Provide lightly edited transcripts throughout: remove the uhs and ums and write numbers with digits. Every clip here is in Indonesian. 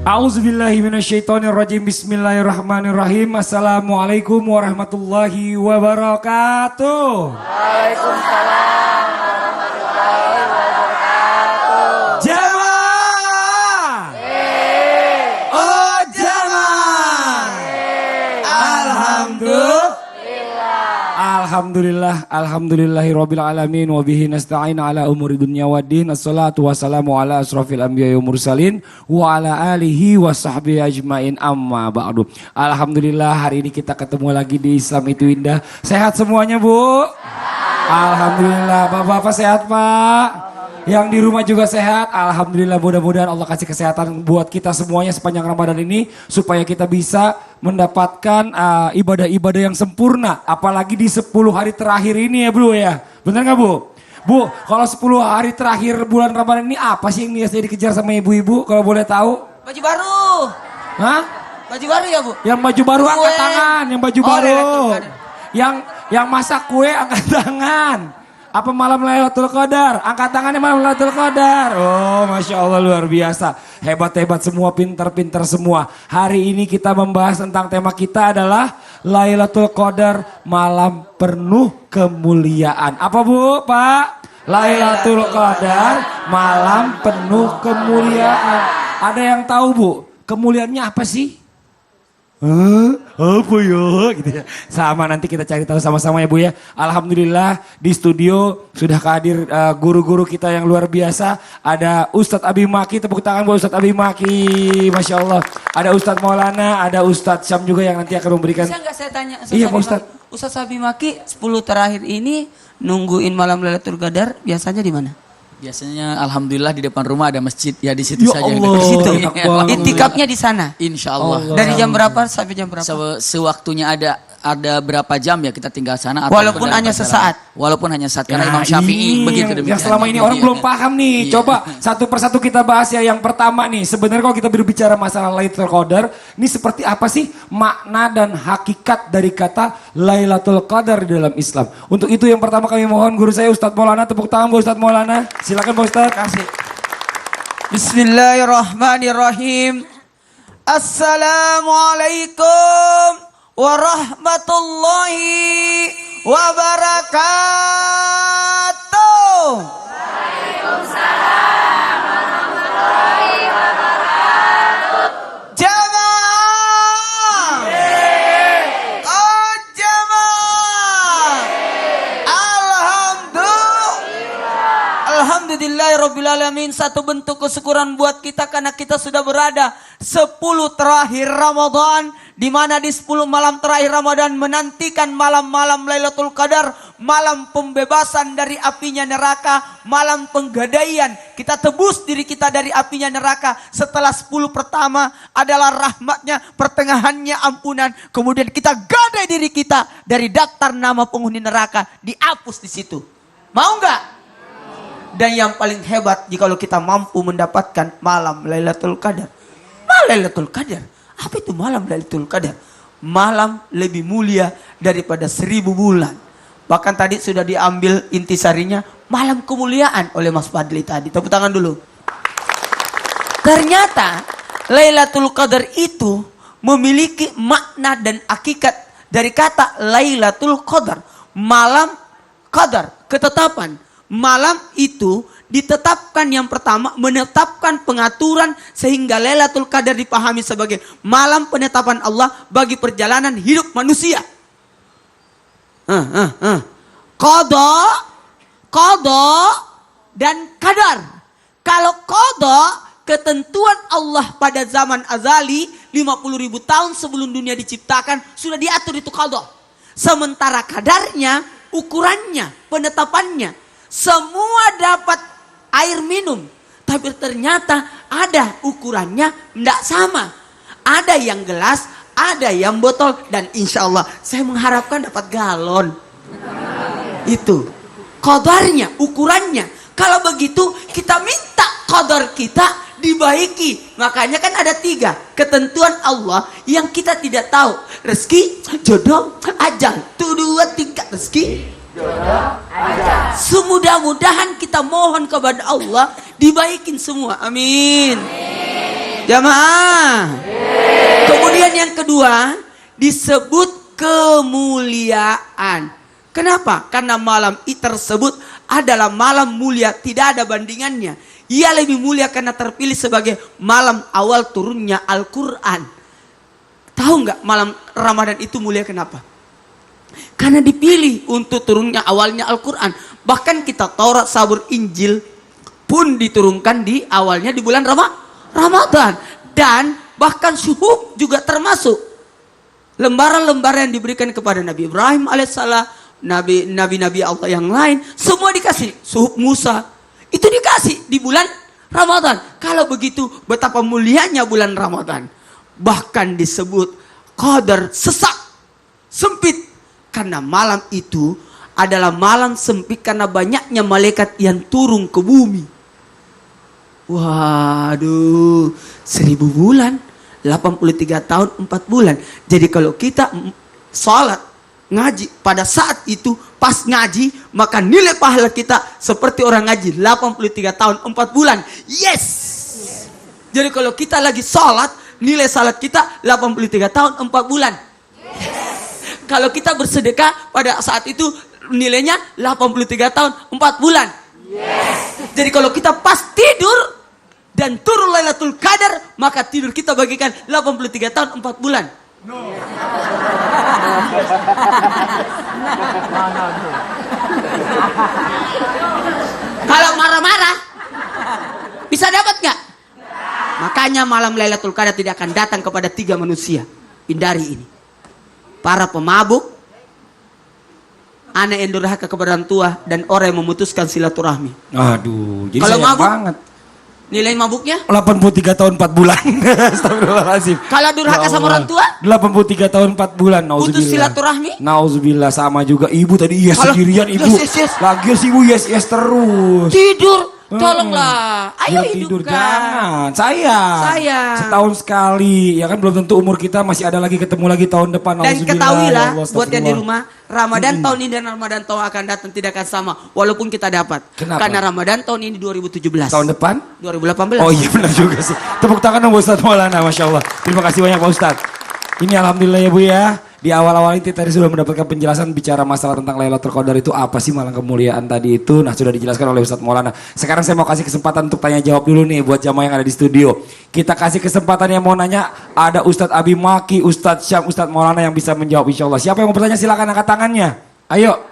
A'udzubillahi minasyaitonirrajim. Bismillahirrahmanirrahim. Assalamualaikum warahmatullahi wabarakatuh. Waalaikumsalam warahmatullahi wabarakatuh. Jamaah. Oh jamaah. Alhamdulillahirabbil alamin wa bihi nasta'in ala umuri dunya waddin. Assalatu wassalamu ala asrofil anbiya'i wal mursalin wa ala alihi wa sahbihi ajmain, amma ba'du. Alhamdulillah, hari ini kita ketemu lagi di Islam Itu Indah. Sehat semuanya, Bu? Alhamdulillah. Bapak-bapak sehat, Pak? Yang di rumah juga sehat? Alhamdulillah, mudah-mudahan Allah kasih kesehatan buat kita semuanya sepanjang Ramadan ini, supaya kita bisa mendapatkan ibadah-ibadah yang sempurna. Apalagi di 10 hari terakhir ini ya bro ya. Bener gak Bu? Bu, kalau 10 hari terakhir bulan Ramadan ini apa sih yang biasanya dikejar sama ibu-ibu kalau boleh tahu? Baju baru. Hah? Baju baru ya Bu? Yang baju baru angkat tangan, yang baju baru. Yang masak kue angkat tangan. Apa malam Lailatul Qadar? Angkat tangannya malam Lailatul Qadar. Oh, Masya Allah, luar biasa. Hebat-hebat semua, pintar-pintar semua. Hari ini kita membahas tentang tema kita adalah Lailatul Qadar, malam penuh kemuliaan. Apa Bu, Pak? Lailatul Qadar, malam penuh kemuliaan. Ada yang tahu Bu, kemuliaannya apa sih? Apa ya? Gitu ya. Sama, nanti kita cari tahu sama-sama ya Bu ya. Alhamdulillah di studio sudah hadir guru-guru kita yang luar biasa. Ada Ustadz Abi Maki, tepuk tangan buat Ustadz Abi Maki. Masya Allah. Ada Ustadz Maulana, ada Ustadz Syam juga yang nanti akan memberikan. Bisa nggak saya tanya? Iya Pak Ustadz. Ustadz Abi Maki 10 terakhir ini nungguin malam Lailatul Qadar biasanya di mana? Biasanya alhamdulillah di depan rumah ada masjid, ya di situ Ya saja. Allah, Di situ. Intikafnya di sana. Insya Allah. Dari jam berapa sampai jam berapa? Sewaktunya ada berapa jam ya kita tinggal sana. Walaupun hanya sesaat. Walaupun hanya sesaat, karena Ya, Imam Syafi'i begitu demikian. Yang selama ini orang belum paham nih. Iya. Coba satu persatu kita bahas ya. Yang pertama nih, sebenarnya kalau kita berbicara masalah Lailatul Qadar, ini seperti apa sih makna dan hakikat dari kata Lailatul Qadar di dalam Islam? Untuk itu yang pertama kami mohon guru saya Ustadz Maulana, tepuk tangan buat Ustadz Maulana. Silakan Pak Ustadz. Kasih. Bismillahirrahmanirrahim. Assalamualaikum warahmatullahi wabarakatuh. Waalaikumsalam warahmatullahi wabarakatuh. Jamaah. Oh jamaah. Alhamdulillahirrabbilalamin. Satu bentuk kesyukuran buat kita karena kita sudah berada 10 terakhir Ramadan, di mana di 10 malam terakhir Ramadan menantikan malam-malam Lailatul Qadar, malam pembebasan dari apinya neraka, malam penggadaian. Kita tebus diri kita dari apinya neraka. Setelah 10 pertama adalah rahmatnya, pertengahannya ampunan. Kemudian kita gadai diri kita dari daftar nama penghuni neraka, dihapus di situ. Mau nggak? Dan yang paling hebat jika kita mampu mendapatkan malam Lailatul Qadar. Malam Lailatul Qadar. Apa itu malam Lailatul Qadar? Malam lebih mulia daripada 1000 bulan. Bahkan tadi sudah diambil intisarinya, malam kemuliaan oleh Mas Fadli tadi. Tepuk tangan dulu. Ternyata Lailatul Qadar itu memiliki makna dan hakikat dari kata Lailatul Qadar. Malam Qadar, ketetapan. Malam itu ditetapkan, yang pertama menetapkan pengaturan sehingga Lailatul Qadar dipahami sebagai malam penetapan Allah bagi perjalanan hidup manusia. Qada dan qadar. Kalau qada, ketentuan Allah pada zaman azali 50.000 tahun sebelum dunia diciptakan sudah diatur itu qada. Sementara kadarnya, ukurannya, penetapannya, semua dapat air minum, tapi ternyata ada ukurannya tidak sama. Ada yang gelas, ada yang botol, dan insya Allah saya mengharapkan dapat galon. Itu qadarnya, ukurannya. Kalau begitu kita minta qadar kita dibaiki. Makanya kan ada 3 ketentuan Allah yang kita tidak tahu. Rezeki, jodoh, ajal. 1, 2, 3 rezeki, semudah-mudahan kita mohon kepada Allah dibaikin semua. Amin. Jamaah. Kemudian yang kedua disebut kemuliaan. Kenapa? Karena malam tersebut adalah malam mulia, tidak ada bandingannya. Ia lebih mulia karena terpilih sebagai malam awal turunnya Al-Quran. Tahu nggak malam Ramadan itu mulia kenapa? Karena dipilih untuk turunnya awalnya Al-Quran. Bahkan kita Taurat, Zabur, Injil pun diturunkan di awalnya di bulan Ramadan. Dan bahkan Suhuf juga termasuk lembaran-lembaran yang diberikan kepada Nabi Ibrahim alaihissalam, nabi-nabi Allah yang lain, semua dikasih. Suhuf Musa itu dikasih di bulan Ramadan. Kalau begitu betapa mulianya bulan Ramadan. Bahkan disebut qadar, sesak, sempit. Karena malam itu adalah malam sempit karena banyaknya malaikat yang turun ke bumi. Waduh, 1000 bulan, 83 tahun, 4 bulan. Jadi kalau kita sholat, ngaji pada saat itu pas ngaji, maka nilai pahala kita seperti orang ngaji 83 tahun 4 bulan. Yes. Jadi kalau kita lagi sholat, nilai salat kita 83 tahun 4 bulan. Yes. Kalau kita bersedekah pada saat itu nilainya 83 tahun 4 bulan. Yes. Jadi kalau kita pas tidur dan turun Lailatul Qadar, maka tidur kita bagikan 83 tahun 4 bulan. No. Kalau marah-marah bisa dapat nggak? Makanya malam Lailatul Qadar tidak akan datang kepada 3 manusia. Hindari ini. Para pemabuk, anak yang durhaka kepada orang tua, dan orang yang memutuskan silaturahmi. Aduh, jadi kalau sayang mabuk, banget. Nilai mabuknya 83 tahun 4 bulan. Astagfirullahaladzim. Kalau durhaka Ya sama Allah. orang tua 83 tahun 4 bulan. putus Nauzubillah. silaturahmi. Nauzubillah, sama juga. Ibu tadi yes Kalau- sendirian ibu. yes. Lagi sih ibu yes terus. Tidur. Tolonglah. Ayo Biar tidur, hidupkan. jangan. Sayang. Sayang. Setahun sekali. Ya kan belum tentu umur kita masih ada lagi ketemu lagi tahun depan. Dan Nauzubillah. ketahuilah Ya Allah, buat yang di astagfirullah. rumah, Ramadan tahun ini dan Ramadan tahun akan datang tidak akan sama walaupun kita dapat. Kenapa? Karena Ramadan tahun ini 2017. Tahun depan? 2018. Oh iya benar juga sih. Tepuk tangan dong Ustadz Maulana, Masya Allah. Terima kasih banyak Pak Ustadz. Ini Alhamdulillah ya Bu ya. Di awal-awal ini tadi sudah mendapatkan penjelasan bicara masalah tentang Lailatul Qadar itu apa sih, malam kemuliaan tadi itu. Nah sudah dijelaskan oleh Ustadz Maulana. Sekarang saya mau kasih kesempatan untuk tanya jawab dulu nih buat jamaah yang ada di studio. Kita kasih kesempatan yang mau nanya. Ada Ustadz Abi Maki, Ustadz Syam, Ustadz Maulana yang bisa menjawab insya Allah. Siapa yang mau bertanya silakan angkat tangannya. Ayo.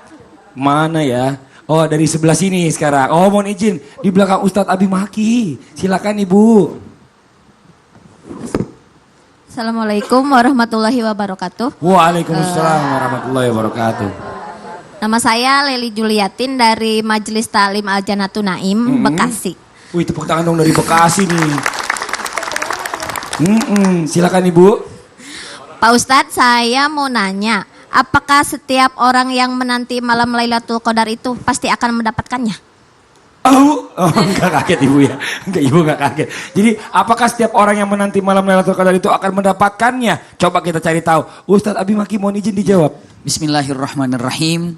Mana ya? Oh dari sebelah sini sekarang. Oh mohon izin di belakang Ustadz Abi Maki. Silakan Ibu. Assalamualaikum warahmatullahi wabarakatuh. Waalaikumsalam warahmatullahi wabarakatuh. Nama saya Leli Juliatin dari Majelis Ta'lim Al-Janatun Naim, Bekasi. Wih tepuk tangan dong dari Bekasi nih. Silakan Ibu. Pak Ustadz, saya mau nanya, apakah setiap orang yang menanti malam Lailatul Qadar itu pasti akan mendapatkannya? Oh, enggak kaget Ibu ya. Enggak Ibu enggak kaget. Jadi apakah setiap orang yang menanti malam Lailatul Qadar itu akan mendapatkannya? Coba kita cari tahu. Ustadz Abi Maki mohon izin dijawab. Bismillahirrahmanirrahim.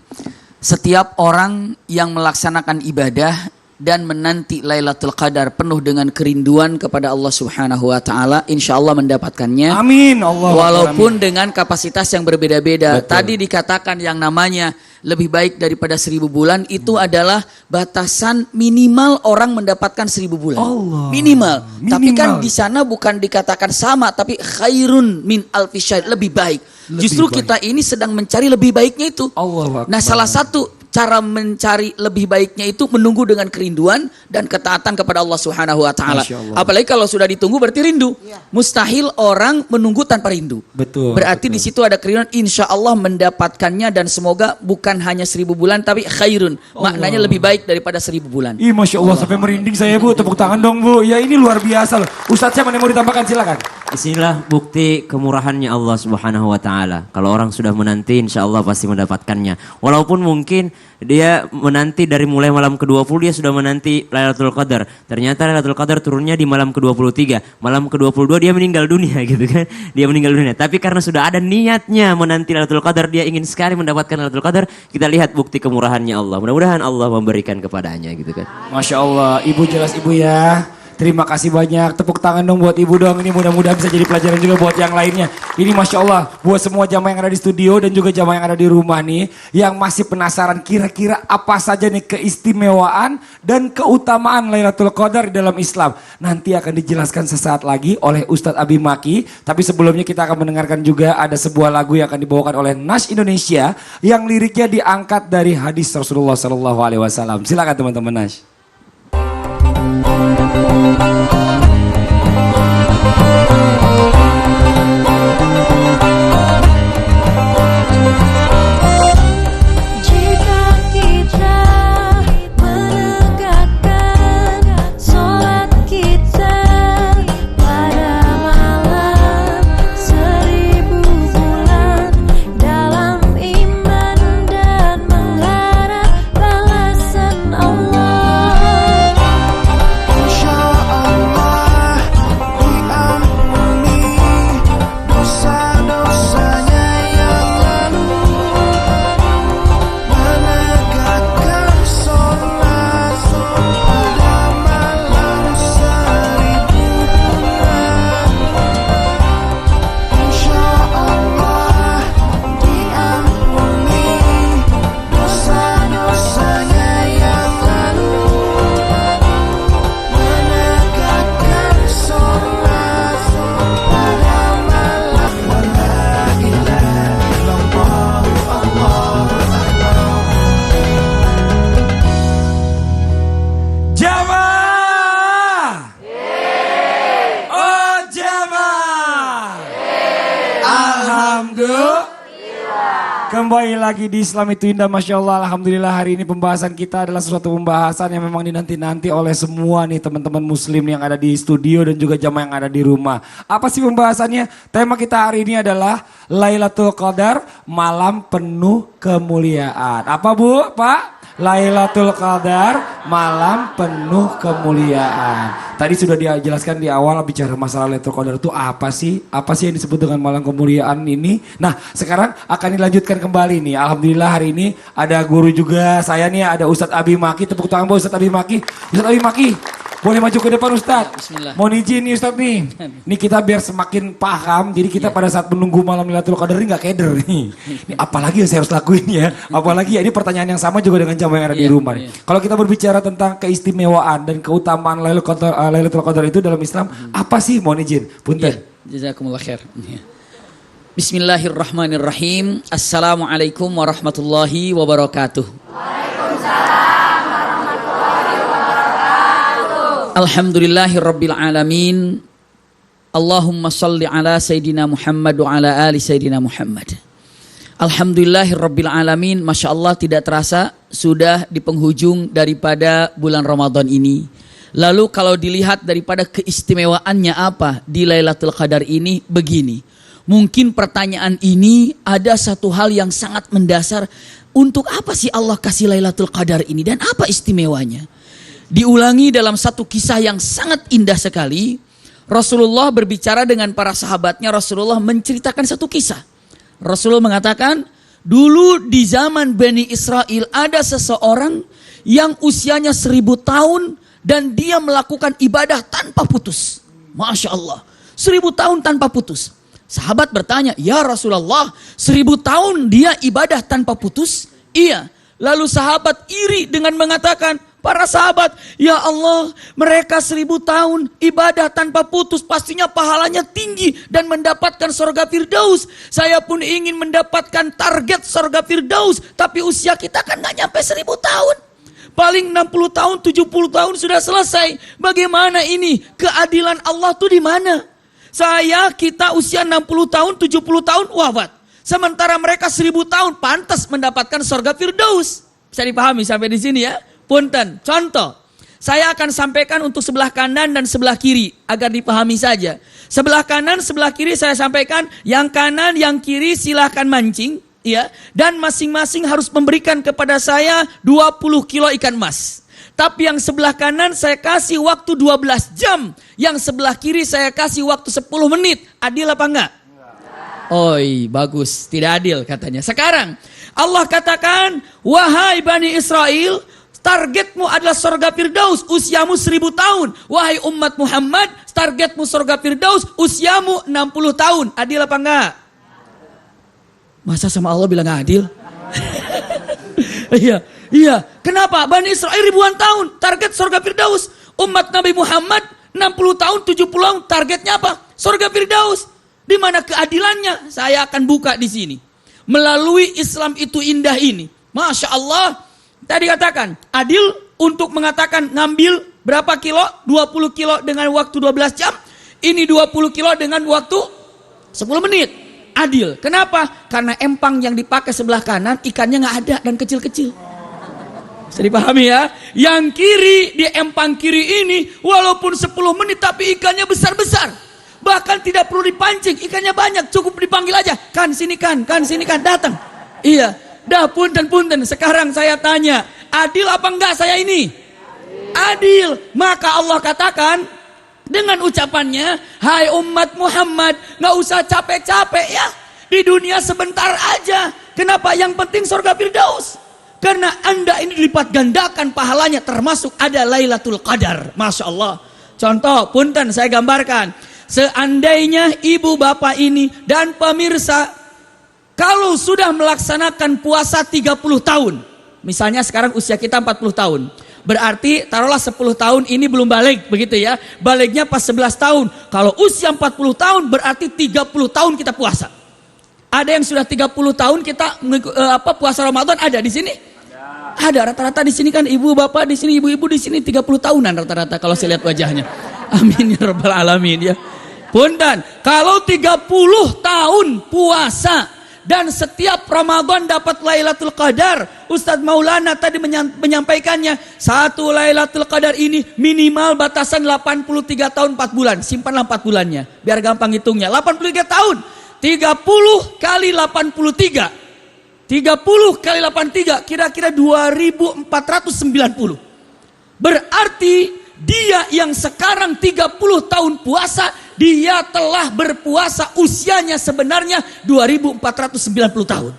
Setiap orang yang melaksanakan ibadah dan menanti Lailatul Qadar penuh dengan kerinduan kepada Allah Subhanahu wa taala, insya Allah mendapatkannya. Amin Allah. Walaupun dengan kapasitas yang berbeda-beda. Betul. Tadi dikatakan yang namanya lebih baik daripada 1000 bulan itu adalah batasan minimal orang mendapatkan 1000 bulan. Allah. Minimal. Tapi Minimal. kan di sana bukan dikatakan sama, tapi khairun min alfi syair, lebih baik. Lebih Justru baik. kita ini sedang mencari lebih baiknya itu. Allahu Akbar. Nah, salah satu cara mencari lebih baiknya itu menunggu dengan kerinduan dan ketaatan kepada Allah Subhanahu wa taala. Masya Allah. Apalagi kalau sudah ditunggu berarti rindu. Mustahil orang menunggu tanpa rindu. Betul. Berarti betul. di situ ada kerinduan, insya Allah mendapatkannya, dan semoga bukan hanya 1000 bulan tapi khairun. Maknanya lebih baik daripada 1000 bulan. Ih Masya Allah sampai merinding saya Bu. Tepuk tangan dong Bu. Ya ini luar biasa loh. Ustadz siapa yang mau ditambahkan silakan. Inilah bukti kemurahannya Allah Subhanahu wa taala. Kalau orang sudah menanti insya Allah pasti mendapatkannya. Walaupun mungkin dia menanti dari mulai malam ke-20 dia sudah menanti Lailatul Qadar. Ternyata Lailatul Qadar turunnya di malam ke-23. Malam ke-22 dia meninggal dunia gitu kan. Dia meninggal dunia. Tapi karena sudah ada niatnya menanti Lailatul Qadar, dia ingin sekali mendapatkan Lailatul Qadar, kita lihat bukti kemurahannya Allah. Mudah-mudahan Allah memberikan kepadanya gitu kan. Masya Allah, Ibu jelas Ibu ya. Terima kasih banyak. Tepuk tangan dong buat Ibu dong. Ini mudah-mudahan bisa jadi pelajaran juga buat yang lainnya. Ini Masya Allah buat semua jamaah yang ada di studio dan juga jamaah yang ada di rumah nih. Yang masih penasaran kira-kira apa saja nih keistimewaan dan keutamaan Lailatul Qadar di dalam Islam. Nanti akan dijelaskan sesaat lagi oleh Ustadz Abi Maki. Tapi sebelumnya kita akan mendengarkan juga ada sebuah lagu yang akan dibawakan oleh Nas Indonesia. Yang liriknya diangkat dari hadis Rasulullah SAW. Silakan teman-teman Nas. Jika kita menegakkan sholat kita pada malam 1000 bulan dalam iman dan mengharap balasan Allah. Kembali lagi di Islam itu Indah, Masya Allah. Alhamdulillah hari ini pembahasan kita adalah sesuatu pembahasan yang memang dinanti-nanti oleh semua nih teman-teman muslim yang ada di studio dan juga jamaah yang ada di rumah. Apa sih pembahasannya? Tema kita hari ini adalah Lailatul Qadar, malam penuh kemuliaan. Apa Bu, Pak? Lailatul Qadar, malam penuh kemuliaan. Tadi sudah dijelaskan di awal bicara masalah Lailatul Qadar itu apa sih? Apa sih yang disebut dengan malam kemuliaan ini? Nah, sekarang akan dilanjutkan kembali nih. Alhamdulillah hari ini ada guru juga saya nih, ada Ustadz Abi Maki. Tepuk tangan buat Ustadz Abi Maki. Ustadz Abi Maki, boleh maju ke depan Ustadz? Bismillah. Mohon izin nih Ustadz nih. Ini kita biar semakin paham. Jadi kita pada saat menunggu malam Lailatul Qadar ini gak keder nih. Ini apalagi yang saya harus lakuin ya. Apalagi ya, ini pertanyaan yang sama juga dengan jamaah yang ada di rumah nih. Kalau kita berbicara tentang keistimewaan dan keutamaan Lailatul Qadar itu dalam Islam, apa sih? Mohon izin. Punten. Jazakumullah khair. Bismillahirrahmanirrahim. Assalamualaikum warahmatullahi wabarakatuh. Alhamdulillahirabbil alamin. Allahumma shalli ala sayidina Muhammad wa ala ali sayidina Muhammad. Alhamdulillahirabbil alamin. Masya Allah, tidak terasa sudah di penghujung daripada bulan Ramadan ini. Lalu kalau dilihat daripada keistimewaannya apa di Lailatul Qadar ini, begini. Mungkin pertanyaan ini ada satu hal yang sangat mendasar. Untuk apa sih Allah kasih Lailatul Qadar ini dan apa istimewanya? Diulangi dalam satu kisah yang sangat indah sekali. Rasulullah berbicara dengan para sahabatnya. Rasulullah menceritakan satu kisah. Rasulullah mengatakan, dulu di zaman Bani Israel ada seseorang yang usianya 1000 tahun dan dia melakukan ibadah tanpa putus. Masya Allah, 1000 tahun tanpa putus. Sahabat bertanya, ya Rasulullah, 1000 tahun dia ibadah tanpa putus? Iya. Lalu sahabat iri dengan mengatakan, para sahabat, ya Allah, mereka 1000 tahun ibadah tanpa putus, pastinya pahalanya tinggi dan mendapatkan surga Firdaus. Saya pun ingin mendapatkan target surga Firdaus, tapi usia kita kan gak nyampe 1000 tahun. Paling 60 tahun, 70 tahun sudah selesai. Bagaimana ini? Keadilan Allah tuh di mana? Kita usia 60 tahun, 70 tahun wafat. Sementara mereka 1000 tahun pantas mendapatkan surga Firdaus. Bisa dipahami sampai di sini ya? Punten, contoh, saya akan sampaikan untuk sebelah kanan dan sebelah kiri agar dipahami saja. Sebelah kanan, sebelah kiri saya sampaikan, yang kanan, yang kiri silahkan mancing, ya. Dan masing-masing harus memberikan kepada saya 20 kilo ikan emas. Tapi yang sebelah kanan saya kasih waktu 12 jam, yang sebelah kiri saya kasih waktu 10 menit. Adil apa enggak? Oi, bagus, tidak adil katanya. Sekarang Allah katakan, wahai Bani Israel, targetmu adalah surga Firdaus, usiamu 1000 tahun. Wahai umat Muhammad, targetmu surga Firdaus, usiamu 60 tahun. Adil apa enggak? Masa sama Allah bilang adil? Iya. Kenapa? Bani Israel ribuan tahun, target surga Firdaus. Umat Nabi Muhammad 60 tahun, 70 tahun, targetnya apa? Surga Firdaus. Di mana keadilannya? Saya akan buka di sini. Melalui Islam itu indah ini. Masya Allah. Tadi katakan, adil untuk mengatakan ngambil berapa kilo? 20 kilo dengan waktu 12 jam. Ini 20 kilo dengan waktu 10 menit. Adil. Kenapa? Karena empang yang dipakai sebelah kanan, ikannya nggak ada dan kecil-kecil. Bisa dipahami ya? Yang kiri, di empang kiri ini, walaupun 10 menit tapi ikannya besar-besar. Bahkan tidak perlu dipancing, ikannya banyak, cukup dipanggil aja. Kan sini kan, datang. Iya. Dah punten. Sekarang saya tanya, adil apa enggak saya ini? Adil. Maka Allah katakan dengan ucapannya, hai umat Muhammad, nggak usah capek-capek ya. Di dunia sebentar aja. Kenapa? Yang penting surga Firdaus. Karena Anda ini dilipat gandakan pahalanya, termasuk ada Lailatul Qadar. Masya Allah. Contoh, punten saya gambarkan. Seandainya ibu bapak ini dan pemirsa kalau sudah melaksanakan puasa 30 tahun, misalnya sekarang usia kita 40 tahun, berarti taruhlah 10 tahun ini belum balik, begitu ya, baliknya pas 11 tahun, kalau usia 40 tahun berarti 30 tahun kita puasa. Ada yang sudah 30 tahun kita puasa Ramadan, ada di sini? Ada, rata-rata di sini kan ibu bapak di sini, ibu-ibu di sini 30 tahunan rata-rata kalau saya lihat wajahnya. Amin ya rabbal alamin ya. Punten, kalau 30 tahun puasa dan setiap Ramadan dapat Lailatul Qadar. Ustadz Maulana tadi menyampaikannya. Satu Lailatul Qadar ini minimal batasan 83 tahun 4 bulan. Simpanlah 4 bulannya. Biar gampang hitungnya. 83 tahun. 30 kali 83. 30 kali 83. Kira-kira 2490. Berarti dia yang sekarang 30 tahun puasa, dia telah berpuasa usianya sebenarnya 2490 tahun.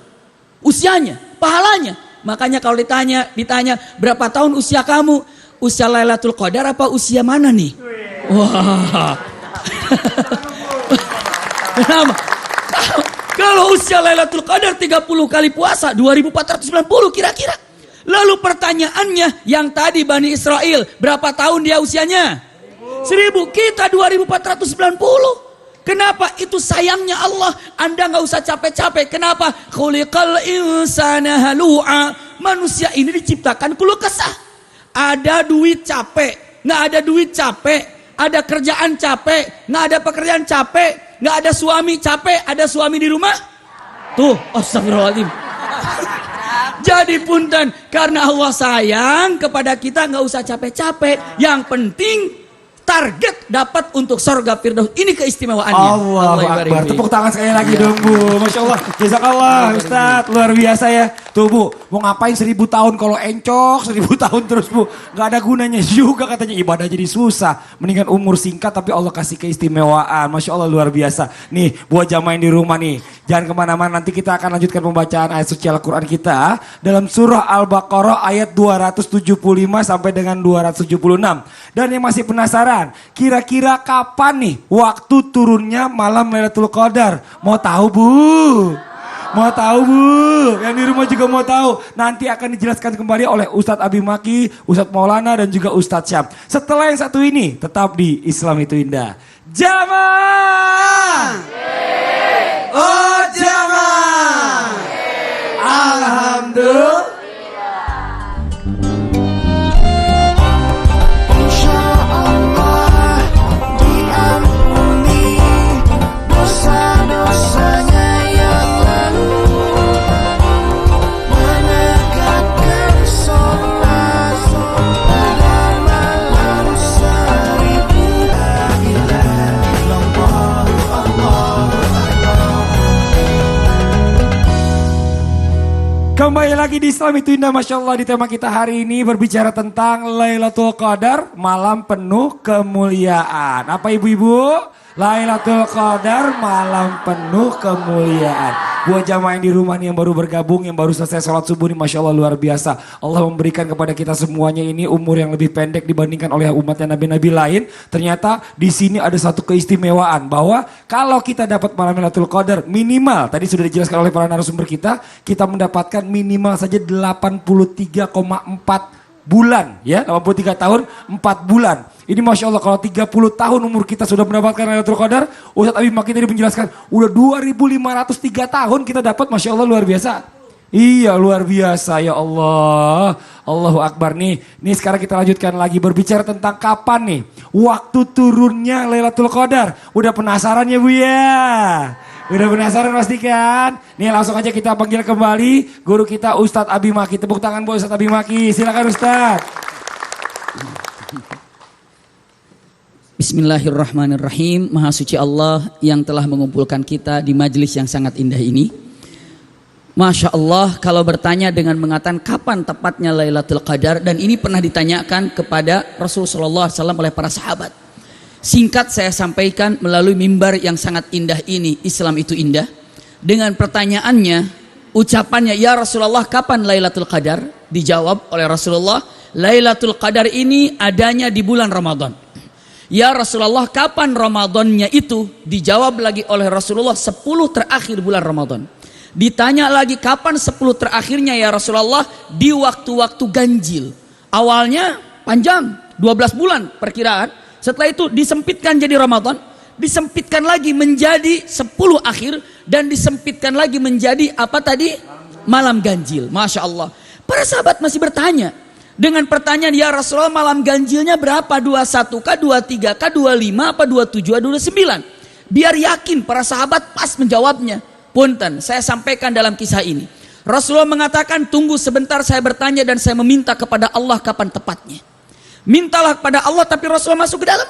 Usianya, pahalanya. Makanya kalau ditanya berapa tahun usia kamu? Usia Lailatul Qadar apa usia mana nih? Wah. Kenapa? Kalau usia Lailatul Qadar 30 kali puasa 2490 kira-kira. Lalu pertanyaannya, yang tadi Bani Israel, berapa tahun dia usianya? 1000, kita 2490. Kenapa? Itu sayangnya Allah. Anda nggak usah capek-capek. Kenapa? Khuliqal insana halu'a. Manusia ini diciptakan keluh kesah. Ada duit capek, nggak ada duit capek. Ada kerjaan capek, nggak ada pekerjaan capek. Nggak ada suami capek, ada suami di rumah. Tuh, astagfirullahaladzim. Jadi punten, karena Allah sayang kepada kita, nggak usah capek-capek. Yang penting target dapat untuk surga Firdaus. Ini keistimewaannya. Allahu Akbar. Tepuk tangan sekali lagi dong Bu. Masya Allah. Jazakallah Ustadz. Luar biasa ya. Tuh Bu, mau ngapain 1000 tahun kalau encok 1000 tahun terus Bu. Gak ada gunanya juga katanya, ibadah jadi susah. Mendingan umur singkat tapi Allah kasih keistimewaan. Masya Allah luar biasa. Nih buat jamaah yang di rumah nih. Jangan kemana-mana, nanti kita akan lanjutkan pembacaan ayat suci Al-Quran kita. Dalam surah Al-Baqarah ayat 275 sampai dengan 276. Dan yang masih penasaran, kira-kira kapan nih waktu turunnya malam Lailatul Qadar? Mau tahu Bu? Mau tahu Bu? Yang di rumah juga mau tahu. Nanti akan dijelaskan kembali oleh Ustadz Abi Maki, Ustadz Maulana dan juga Ustadz Syam. Setelah yang satu ini tetap di Islam itu Indah. Jamaah! Oh jamaah! Alhamdulillah. Kembali lagi di Islam itu Indah, Masya Allah. Di tema kita hari ini berbicara tentang Lailatul Qadar, malam penuh kemuliaan. Apa ibu-ibu? Lailatul Qadar, malam penuh kemuliaan. Buat jamaah yang di rumah nih yang baru bergabung, yang baru selesai sholat subuh nih, Masya Allah luar biasa. Allah memberikan kepada kita semuanya ini umur yang lebih pendek dibandingkan oleh umatnya nabi-nabi lain. Ternyata di sini ada satu keistimewaan bahwa kalau kita dapat malam Lailatul Qadar minimal, tadi sudah dijelaskan oleh para narasumber kita mendapatkan minimal saja 83,4 bulan ya, 83 tahun 4 bulan. Ini Masya Allah kalau 30 tahun umur kita sudah mendapatkan Lailatul Qadar, Ustadz Abi Maki tadi menjelaskan udah 2503 tahun kita dapat, Masya Allah luar biasa. Iya luar biasa ya Allah. Allahu Akbar nih. Nih sekarang kita lanjutkan lagi berbicara tentang kapan nih waktu turunnya Lailatul Qadar. Udah penasaran ya Bu ya? Udah penasaran pasti kan? Nih langsung aja kita panggil kembali guru kita Ustadz Abi Maki. Tepuk tangan buat Ustadz Abi Maki. Silakan Ustadz. Bismillahirrahmanirrahim. Maha suci Allah yang telah mengumpulkan kita di majelis yang sangat indah ini. Masya Allah, kalau bertanya dengan mengatakan kapan tepatnya Lailatul Qadar, dan ini pernah ditanyakan kepada Rasulullah SAW oleh para sahabat. Singkat saya sampaikan melalui mimbar yang sangat indah ini, Islam itu indah. Dengan pertanyaannya, ucapannya, ya Rasulullah kapan Lailatul Qadar? Dijawab oleh Rasulullah, Lailatul Qadar ini adanya di bulan Ramadan. Ya Rasulullah kapan Ramadannya itu? Dijawab lagi oleh Rasulullah 10 terakhir bulan Ramadan. Ditanya lagi kapan 10 terakhirnya ya Rasulullah? Di waktu-waktu ganjil. Awalnya panjang 12 bulan perkiraan. Setelah itu disempitkan jadi Ramadan. Disempitkan lagi menjadi 10 akhir. Dan disempitkan lagi menjadi apa tadi? Malam ganjil. Masya Allah. Para sahabat masih bertanya. Dengan pertanyaan, ya Rasulullah malam ganjilnya berapa? 21 kah, 23 kah, 25 apa 27 atau 29? Biar yakin para sahabat pas menjawabnya. Punten, saya sampaikan dalam kisah ini. Rasulullah mengatakan, tunggu sebentar saya bertanya dan saya meminta kepada Allah kapan tepatnya. Mintalah kepada Allah, tapi Rasulullah masuk ke dalam.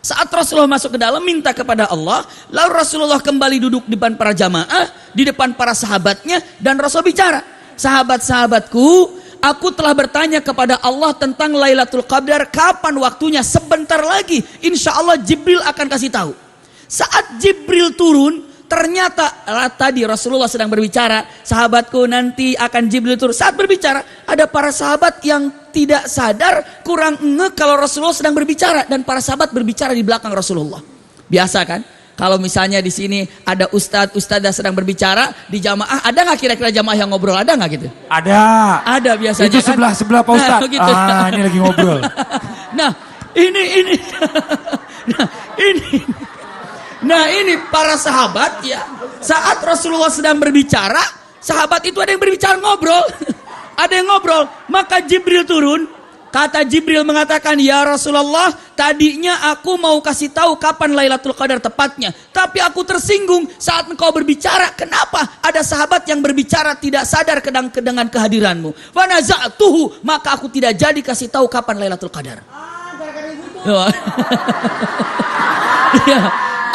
Saat Rasulullah masuk ke dalam, minta kepada Allah. Lalu Rasulullah kembali duduk di depan para jamaah, di depan para sahabatnya, dan Rasul bicara, sahabat-sahabatku, aku telah bertanya kepada Allah tentang Lailatul Qadar, kapan waktunya? Sebentar lagi, insya Allah Jibril akan kasih tahu. Saat Jibril turun, ternyata tadi Rasulullah sedang berbicara, sahabatku nanti akan Jibril turun. Saat berbicara, ada para sahabat yang tidak sadar, kurang ngeh kalau Rasulullah sedang berbicara, dan para sahabat berbicara di belakang Rasulullah. Biasa kan? Kalau misalnya di sini ada ustadz sedang berbicara di jamaah, ada nggak kira-kira jamaah yang ngobrol? Ada nggak gitu? Ada. Ada biasanya. Itu kan? sebelah Pak Ustadz. Nah, gitu. Ini lagi ngobrol. Nah, ini. Nah, ini para sahabat ya. Saat Rasulullah sedang berbicara, sahabat itu ada yang berbicara ngobrol. Ada yang ngobrol. Maka Jibril turun. Kata Jibril mengatakan, ya Rasulullah, tadinya aku mau kasih tahu kapan Lailatul Qadar tepatnya. Tapi aku tersinggung saat engkau berbicara. Kenapa? Ada sahabat yang berbicara tidak sadar dengan kehadiranmu. Fanaza'tuhu, maka aku tidak jadi kasih tahu kapan Lailatul Qadar. Ya,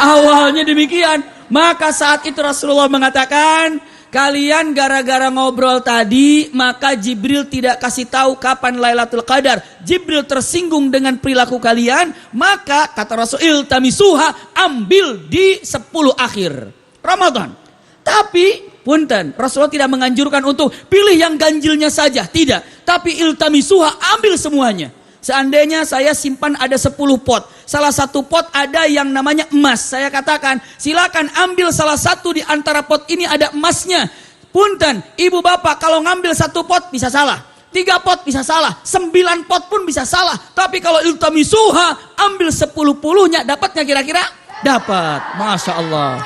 awalnya demikian. Maka saat itu Rasulullah mengatakan, kalian gara-gara ngobrol tadi, maka Jibril tidak kasih tahu kapan Lailatul Qadar. Jibril tersinggung dengan perilaku kalian, maka kata Rasul, iltamisuha, ambil di 10 akhir Ramadan. Tapi punten, Rasulullah tidak menganjurkan untuk pilih yang ganjilnya saja, tidak. Tapi iltamisuha, ambil semuanya. Seandainya saya simpan ada 10 pot, salah satu pot ada yang namanya emas, saya katakan silakan ambil salah satu di antara pot ini ada emasnya. Punten, ibu bapak kalau ngambil 1 pot bisa salah, 3 pot bisa salah, 9 pot pun bisa salah. Tapi kalau iltamisuha, ambil 10-10-nya, dapatnya kira-kira? Dapat, Masya Allah.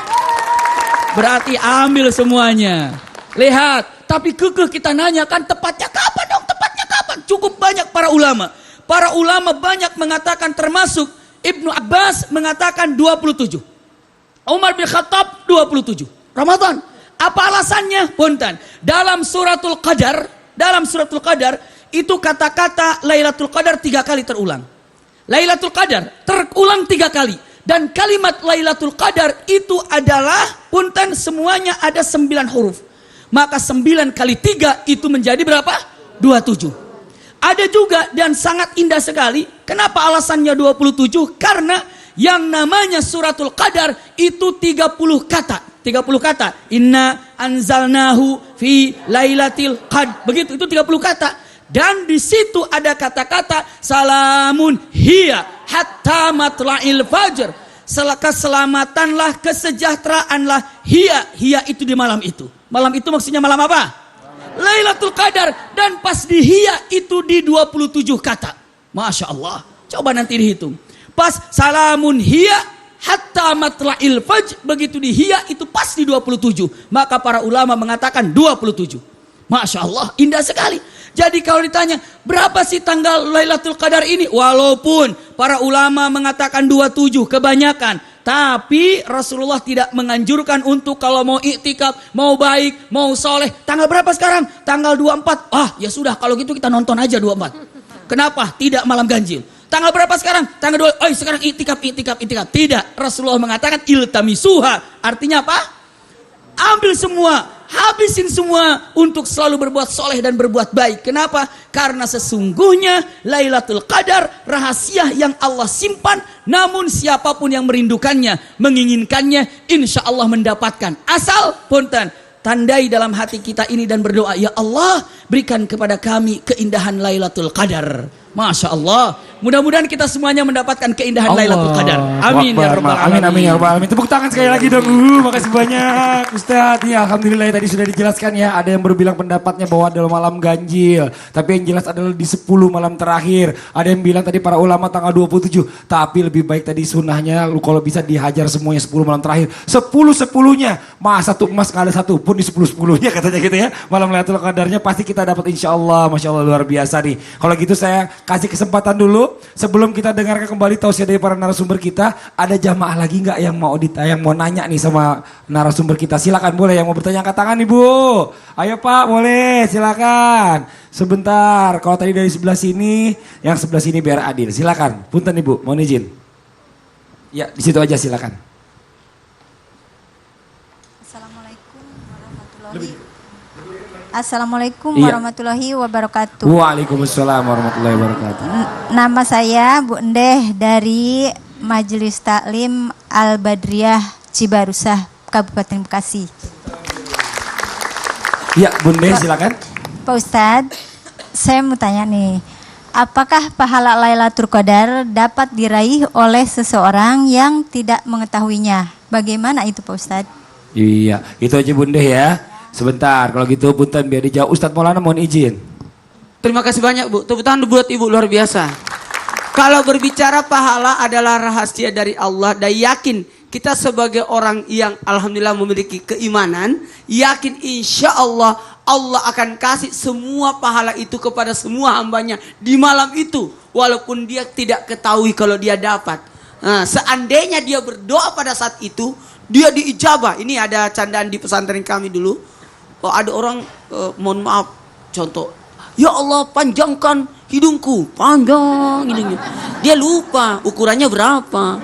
Berarti ambil semuanya. Lihat, tapi kekeh kita nanya kan tepatnya kapan dong, tepatnya kapan? Cukup banyak para ulama. Para ulama banyak mengatakan, termasuk Ibnu Abbas mengatakan 27. Umar bin Khattab 27. Ramadan. Apa alasannya? Punten. Dalam suratul Qadar itu kata-kata Lailatul Qadar 3 kali terulang. Lailatul Qadar terulang 3 kali. Dan kalimat Lailatul Qadar itu adalah, punten, semuanya ada 9 huruf. Maka 9 kali 3 itu menjadi berapa? 27. Ada juga dan sangat indah sekali. Kenapa alasannya 27? Karena yang namanya suratul Qadar itu 30 kata. 30 kata. Inna anzalnahu fi lailatul qadar. Begitu, itu 30 kata. Dan di situ ada kata-kata salamun hiya hatta matla'il fajr. Keselamatanlah, kesejahteraanlah hiya itu di malam itu. Malam itu maksudnya malam apa? Lailatul Qadar. Dan pas di hiya itu di 27 kata. Masya Allah. Coba nanti dihitung. Pas salamun hiya hatta matla'il fajr, begitu di hiya itu pas di 27. Maka para ulama mengatakan 27. Masya Allah, indah sekali. Jadi kalau ditanya berapa sih tanggal Lailatul Qadar ini, walaupun para ulama mengatakan 27 kebanyakan, tapi Rasulullah tidak menganjurkan untuk kalau mau iktikaf, mau baik, mau soleh. Tanggal berapa sekarang? Tanggal 24. Ah ya sudah, kalau gitu kita nonton aja 24. Kenapa? Tidak malam ganjil. Tanggal berapa sekarang? Tanggal 2. Oh sekarang iktikaf. Tidak. Rasulullah mengatakan iltamisuha. Artinya apa? Ambil semua. Habisin semua untuk selalu berbuat soleh dan berbuat baik. Kenapa? Karena sesungguhnya Lailatul Qadar rahasia yang Allah simpan. Namun siapapun yang merindukannya, menginginkannya, insya Allah mendapatkan. Asal punten, tandai dalam hati kita ini dan berdoa, ya Allah berikan kepada kami keindahan Lailatul Qadar. Masya Allah. Mudah-mudahan kita semuanya mendapatkan keindahan Lailatul Qadar. Amin ya rabbal alamin. Amin ya rabbal alamin. Tepuk tangan sekali lagi dong. Makasih banyak Ustaz. Ya alhamdulillah tadi sudah dijelaskan ya. Ada yang berbilang pendapatnya bahwa adalah malam ganjil. Tapi yang jelas adalah di 10 malam terakhir. Ada yang bilang tadi para ulama tanggal 27. Tapi lebih baik tadi sunnahnya kalau bisa dihajar semuanya 10 malam terakhir. 10-10-nya. Masa satu emas gak ada satu pun di 10-10-nya katanya gitu ya. Malam Lailatul Qadarnya pasti kita dapat insya Allah. Masya Allah luar biasa nih. Kalau gitu saya kasih kesempatan dulu sebelum kita dengarkan kembali tausiah dari para narasumber kita. Ada jamaah lagi nggak yang mau nanya nih sama narasumber kita? Silakan, boleh yang mau bertanya angkat tangan Ibu. Ayo Pak, boleh silakan. Sebentar, kalau tadi dari sebelah sini, yang sebelah sini biar adil. Silakan, punten Ibu, mohon izin. Ya di situ aja silakan. Assalamualaikum Iya. warahmatullahi wabarakatuh. Waalaikumsalam warahmatullahi wabarakatuh. Nama saya Bu Endeh dari Majelis Taklim Al-Badriyah Cibarusah, Kabupaten Bekasi. Ya Bunda silakan. Pak Ustadz, saya mau tanya nih, apakah pahala Lailatul Qadar dapat diraih oleh seseorang yang tidak mengetahuinya? Bagaimana itu Pak Ustadz? Iya, itu aja Bunda ya. Sebentar, kalau gitu punten biar dijawab. Ustadz Maulana mohon izin. Terima kasih banyak Bu. Tepuk tangan buat Ibu, luar biasa. Kalau berbicara pahala adalah rahasia dari Allah, dan yakin kita sebagai orang yang alhamdulillah memiliki keimanan, yakin insya Allah Allah akan kasih semua pahala itu kepada semua hambanya di malam itu, walaupun dia tidak ketahui kalau dia dapat. Nah, seandainya dia berdoa pada saat itu, dia diijabah. Ini ada candaan di pesantren kami dulu. Oh, ada orang mohon maaf, contoh, ya Allah panjangkan hidungku, panjang hidungnya. Dia lupa ukurannya berapa.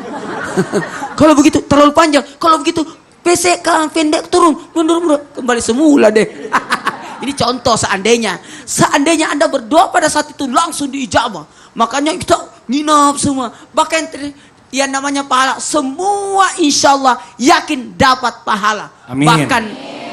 Kalau begitu terlalu panjang, kalau begitu pesekkan pendek turun, mundur kembali semula deh. Ini contoh seandainya Anda berdoa pada saat itu langsung diijabah. Makanya kita nginap semua. Bahkan yang namanya pahala semua insya Allah yakin dapat pahala. Amin.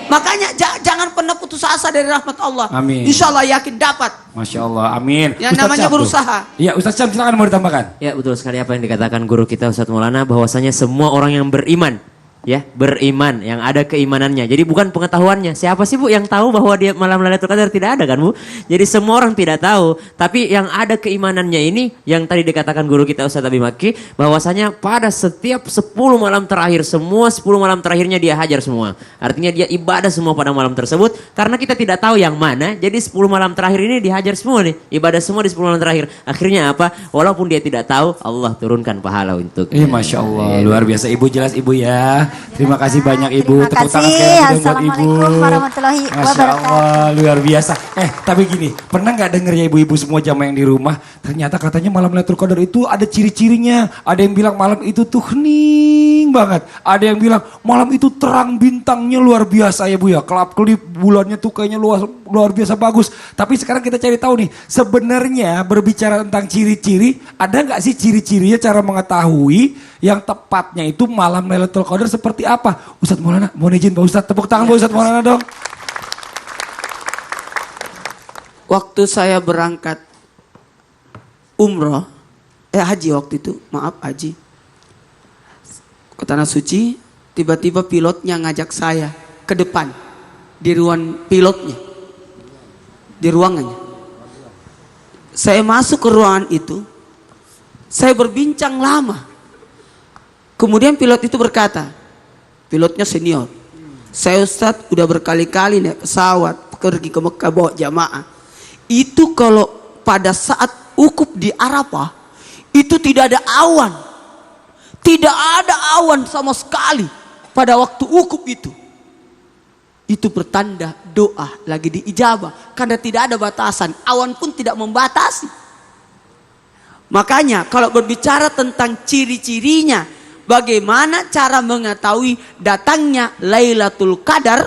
Makanya jangan pernah putus asa dari rahmat Allah. Amin. Insya Allah yakin dapat. Masya Allah, amin. Yang Ustadz namanya Syam, berusaha. Iya Ustadz Syam silakan mau ditambahkan. Ya betul sekali apa yang dikatakan guru kita Ustadz Maulana, bahwasanya semua orang yang beriman, ya beriman, yang ada keimanannya. Jadi bukan pengetahuannya. Siapa sih Bu yang tahu bahwa dia malam Lailatul Qadar? Tidak ada kan Bu? Jadi semua orang tidak tahu. Tapi yang ada keimanannya ini, yang tadi dikatakan guru kita Ustadz Abi Maki, bahwasanya pada setiap 10 malam terakhir, semua 10 malam terakhirnya dia hajar semua. Artinya dia ibadah semua pada malam tersebut. Karena kita tidak tahu yang mana, jadi 10 malam terakhir ini dihajar semua nih. Ibadah semua di 10 malam terakhir. Akhirnya apa? Walaupun dia tidak tahu, Allah turunkan pahala untuk. Masya Allah, luar biasa Ibu, jelas Ibu ya. Terima kasih banyak Ibu. Terima Tepuk tangan kasih. sekali lagi buat Ibu. Assalamualaikum warahmatullahi Masya wabarakatuh. Allah, luar biasa. Tapi gini, pernah nggak denger ya ibu-ibu semua jamaah yang di rumah? Ternyata katanya malam Lailatul Qadar itu ada ciri-cirinya. Ada yang bilang malam itu tuh hening penting banget. Ada yang bilang malam itu terang bintangnya luar biasa ya Bu ya. Kelap-kelip bulannya tuh kayaknya luar biasa bagus. Tapi sekarang kita cari tahu nih, sebenarnya berbicara tentang ciri-ciri, ada nggak sih ciri-cirinya cara mengetahui yang tepatnya itu malam Lailatul Qadar seperti apa? Ustadz Maulana, mohon izin Pak Ustadz, tepuk tangan Pak Ustadz Maulana dong. Waktu saya berangkat umroh, haji waktu itu, maaf haji. Ke Tanah Suci, tiba-tiba pilotnya ngajak saya ke depan. Di ruang pilotnya. Di ruangannya. Saya masuk ke ruangan itu, saya berbincang lama. Kemudian pilot itu berkata, pilotnya senior. Saya Ustadz udah berkali-kali naik pesawat, pergi ke Mekah bawa jamaah. Itu kalau pada saat wukuf di Arafah, itu tidak ada awan. Tidak ada awan sama sekali pada waktu wukuf itu. Itu pertanda doa lagi diijabah. Karena tidak ada batasan. Awan pun tidak membatasi. Makanya kalau berbicara tentang ciri-cirinya, bagaimana cara mengetahui datangnya Lailatul Qadar?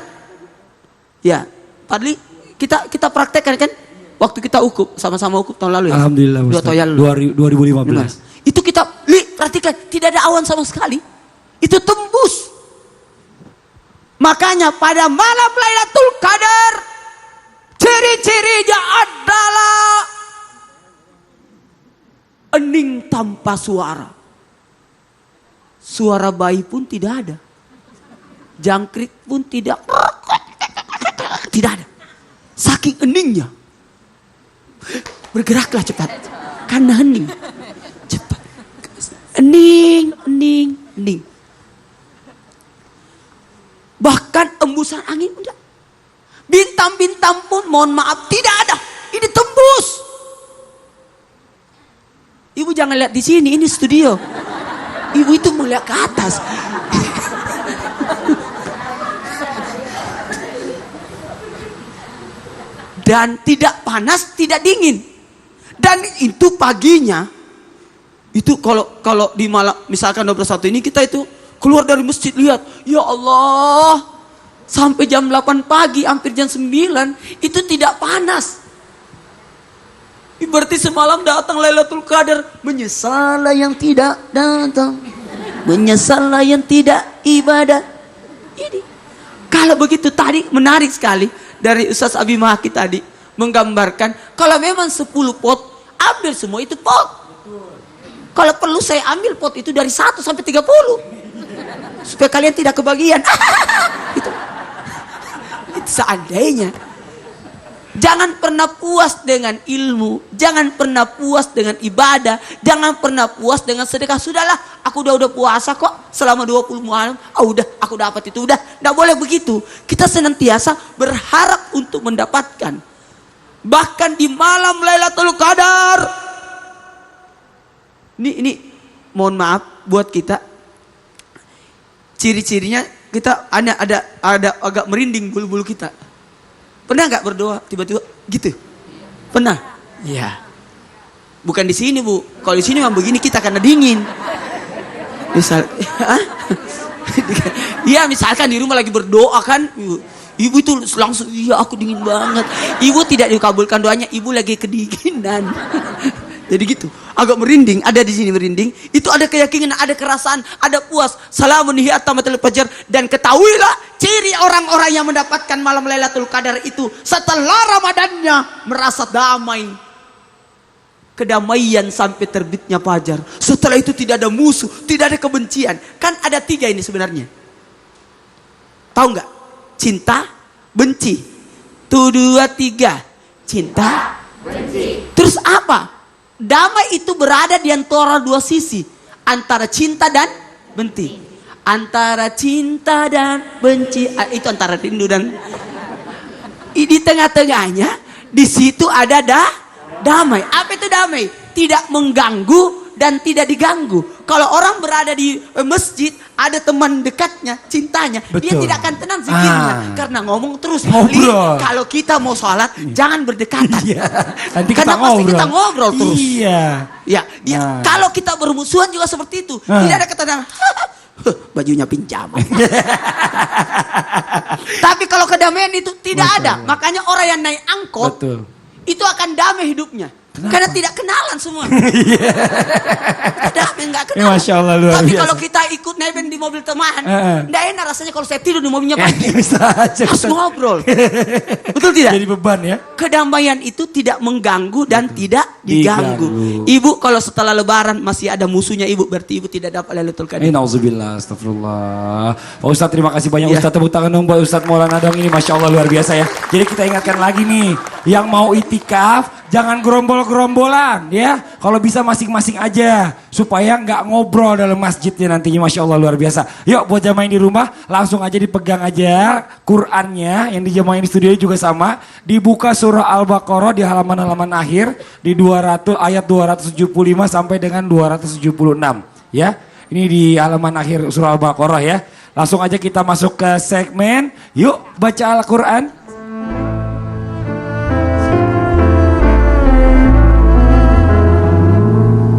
Ya, Padli, kita praktekkan kan? Waktu kita wukuf, sama-sama wukuf tahun lalu ya? Alhamdulillah Ustaz. 2 tahun lalu. 2015. Itu kita perhatikan, tidak ada awan sama sekali. Itu tembus. Makanya pada malam Lailatul Qadar, ciri-cirinya adalah hening tanpa suara. Suara bayi pun tidak ada. Jangkrik pun tidak ada. Saking heningnya. Bergeraklah cepat. Karena hening. Cepat. Hening. Bahkan embusan angin udah. Bintang-bintang pun mohon maaf tidak ada. Ini tembus. Ibu jangan lihat di sini, ini studio. Ibu itu melihat ke atas. Dan tidak panas, tidak dingin. Dan itu paginya, itu kalau di malam misalkan 21 ini kita itu keluar dari masjid lihat, ya Allah, sampai jam 8 pagi, hampir jam 9 itu tidak panas. Berarti semalam datang Lailatul Qadar, menyesallah yang tidak datang, menyesallah yang tidak ibadah. Ini kalau begitu tadi menarik sekali dari Ustaz Abi Mahki tadi menggambarkan kalau memang 10 pot, ambil semua itu pot. Kalau perlu saya ambil pot itu dari 1 sampai 30 supaya kalian tidak kebagian. itu seandainya. Jangan pernah puas dengan ilmu, jangan pernah puas dengan ibadah, jangan pernah puas dengan sedekah. Sudahlah, aku udah puasa kok selama 20 malam. Udah, aku dapat itu. Udah, enggak boleh begitu. Kita senantiasa berharap untuk mendapatkan. Bahkan di malam Lailatul Qadar. Ini mohon maaf buat kita. Ciri-cirinya kita ada agak merinding bulu-bulu kita. Pernah nggak berdoa tiba-tiba gitu? Pernah? Ya. Bukan di sini Bu. Kalau di sini memang begini kita karena dingin. Misal, iya misalkan di rumah lagi berdoa kan, ibu itu langsung iya aku dingin banget. Ibu tidak dikabulkan doanya, ibu lagi kedinginan. Jadi gitu, agak merinding, ada di sini merinding. Itu ada keyakinan, ada kerasaan, ada puas. Salamun hiya tamatul fajar. Dan ketahuilah ciri orang-orang yang mendapatkan malam Lailatul Qadar itu setelah Ramadannya merasa damai. Kedamaian sampai terbitnya fajar. Setelah itu tidak ada musuh, tidak ada kebencian. Kan ada 3 ini sebenarnya. Tahu nggak? Cinta, benci. 1, 2, 3. Cinta, benci. Terus apa? Damai itu berada di antara 2 sisi. Antara cinta dan benci. Antara cinta dan benci. Itu antara rindu dan... Di tengah-tengahnya, di situ ada damai. Apa itu damai? Tidak mengganggu dan tidak diganggu. Kalau orang berada di masjid, ada teman dekatnya, cintanya, betul, dia tidak akan tenang zikirnya karena ngomong terus. Ngobrol. Kalau kita mau sholat, jangan berdekatan. Iya. Nanti Karena kita pasti kita ngobrol terus. Iya. Ya, Nah. kalau kita bermusuhan juga seperti itu. Tidak ada ketenangan. bajunya pinjam. Tapi kalau kedamaian itu tidak Masya ada. Allah. Makanya orang yang naik angkot Betul. itu akan damai hidupnya. Karena tidak kenalan semua. Damai nggak Ya, kenalan. Masya Allah, luar Tapi biasa. kalau kita ikut nebeng di mobil teman, nggak enak rasanya kalau saya tidur di mobilnya pagi. Bisa aja. Harus ngobrol. Betul tidak? Jadi beban ya. Kedamaian itu tidak mengganggu dan tidak diganggu. Diganggu. Ibu kalau setelah lebaran masih ada musuhnya ibu, berarti ibu tidak dapat Lailatul Qadar. Nauzubillah, astagfirullah. Pak Ustadz terima kasih banyak. Ya. Ustadz tepuk tangan dong buat Ustadz Maulana dong, ini Masya Allah luar biasa ya. Jadi kita ingatkan lagi nih, yang mau itikaf jangan gerombol-gerombolan ya. Kalau bisa masing-masing aja supaya nggak ngobrol dalam masjidnya nantinya. Masya Allah luar biasa. Yuk buat jamaah yang di rumah langsung aja dipegang aja Qurannya, yang di jamaah yang di studio juga sama. Dibuka surah Al-Baqarah di halaman-halaman akhir di 200 ayat 275 sampai dengan 276 ya. Ini di halaman akhir surah Al-Baqarah ya. Langsung aja kita masuk ke segmen yuk baca Al-Quran.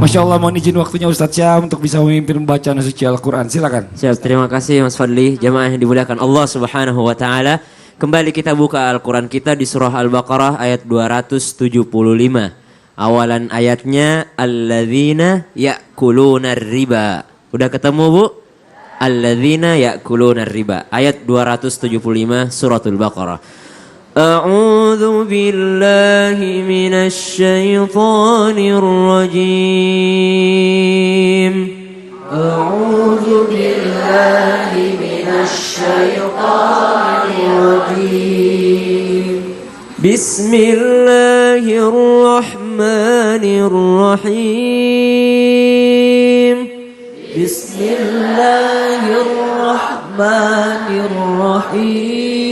Masya Allah, mohon izin waktunya Ustadz Syam untuk bisa memimpin bacaan suci Al-Quran. Silakan. Siap, terima kasih Mas Fadli. Jamaah yang dimuliakan Allah Subhanahu wa taala. Kembali kita buka Al-Quran kita di surah Al-Baqarah ayat 275. Awalan ayatnya alladzina ya'kuluna riba. Udah ketemu Bu? Alladzina ya'kuluna riba. Ayat 275 suratul Baqarah. أعوذ بالله من الشيطان الرجيم أعوذ بالله من الشيطان الرجيم بسم الله الرحمن الرحيم بسم الله الرحمن الرحيم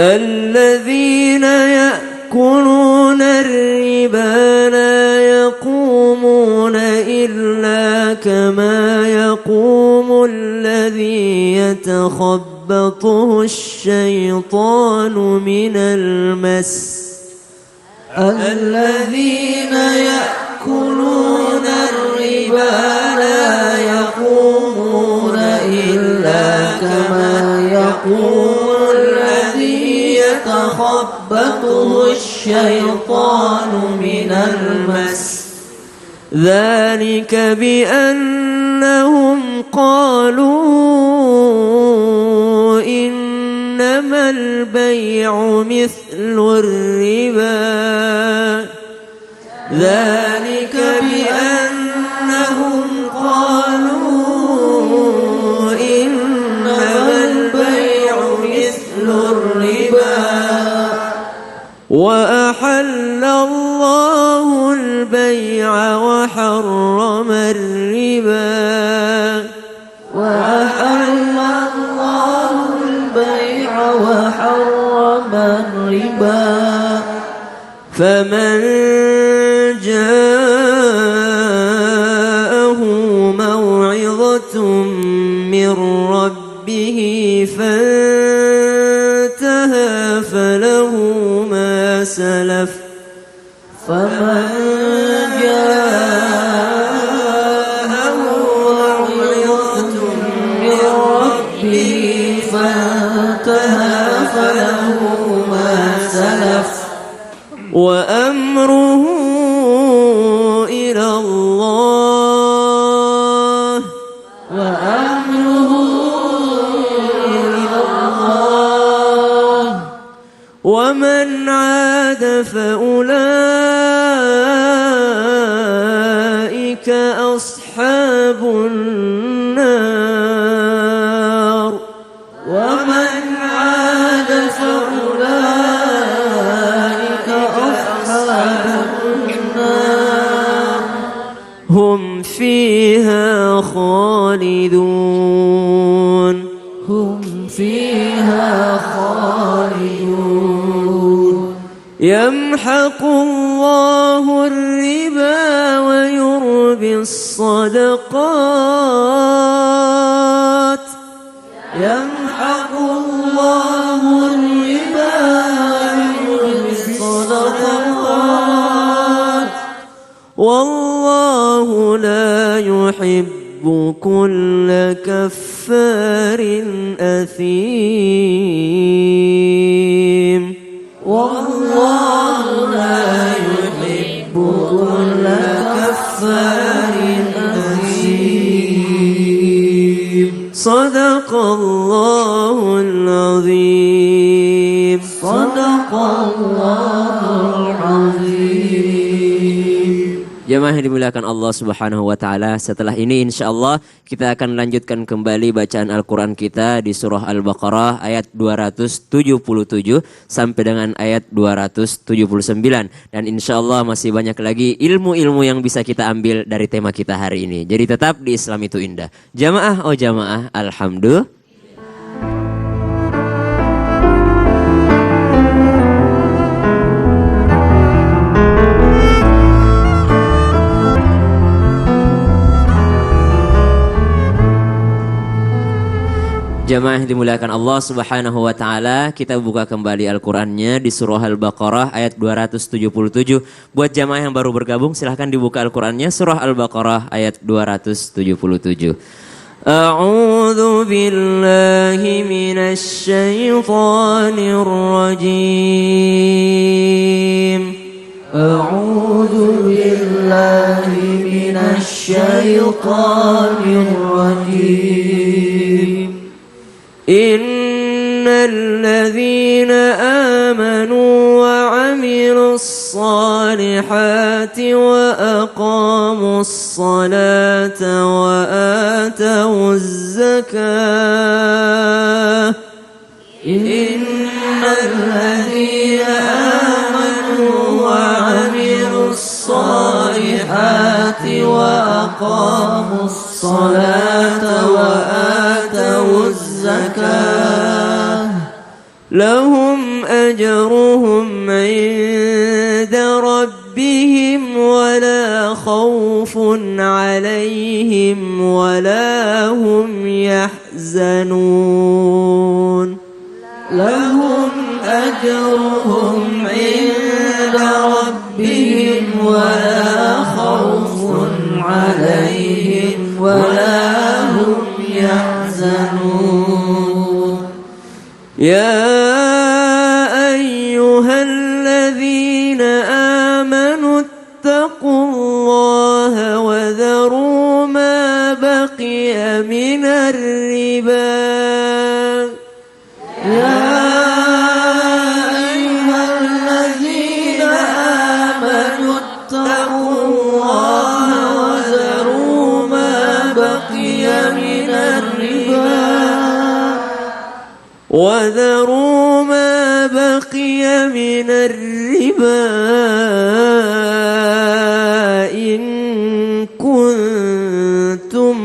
الذين يأكلون الربا لا يقومون إلا كما يقوم الذي يتخبطه الشيطان من المس الذين يأكلون الربا لا يقومون إلا كما يقوم يتخبطه الشيطان من المس ذلك بأنهم قالوا إنما البيع مثل الربا ذلك بأنهم قالوا إنما البيع مثل الربا وأحل الله البيع وحرم الربا وأحل الله البيع وحرم الربا فمن جاءه موعظة من ربه فانتهى فله ما سلف فمن جاءه موعظة من ربه فانتهى فله ما سلف وأمره إلى الله وأمره إلى الله ومن عاد فأولئك أصحاب النار ومن عاد فأولئك أصحاب النار هم فيها خالدون هم فيها خالدون يمحق الله الربا ويربي الصدقات يمحق الله الربا ويربي الصدقات والله لا يحب كل كفار أثيم والله لا يحب كل كفار أثيم صدق الله العظيم صدق الله العظيم. Jamaah yang dimuliakan Allah Subhanahu wa taala, setelah ini insyaallah kita akan lanjutkan kembali bacaan Al-Qur'an kita di surah Al-Baqarah ayat 277 sampai dengan ayat 279 dan insyaallah masih banyak lagi ilmu-ilmu yang bisa kita ambil dari tema kita hari ini. Jadi tetap di Islam itu indah. Jamaah oh jamaah, alhamdulillah. Jamaah yang dimuliakan Allah Subhanahu wa taala, kita buka kembali Al-Qur'annya di surah Al-Baqarah ayat 277. Buat jamaah yang baru bergabung silahkan dibuka Al-Qur'annya surah Al-Baqarah ayat 277. A'udzu billahi minasy syaithanir rajim. A'udzu billahi minasy syaithanir rajim. إن الذين آمنوا وعملوا الصالحات وأقاموا الصلاة وآتوا الزكاة إن الذين آمنوا وعملوا الصالحات وأقاموا الصلاة وآتوا الزكاة لهم أجرهم عند ربهم ولا خوف عليهم ولا هم يحزنون لهم أجرهم عند ربهم ولا خوف عليهم ولا هم يحزنون يا أيها الذين آمنوا اتقوا الله وذروا ما بقي من الربا يا أيها الذين آمنوا اتقوا الله وذروا ما بقي من الربا وذروا ما بقي من الربا إن كنتم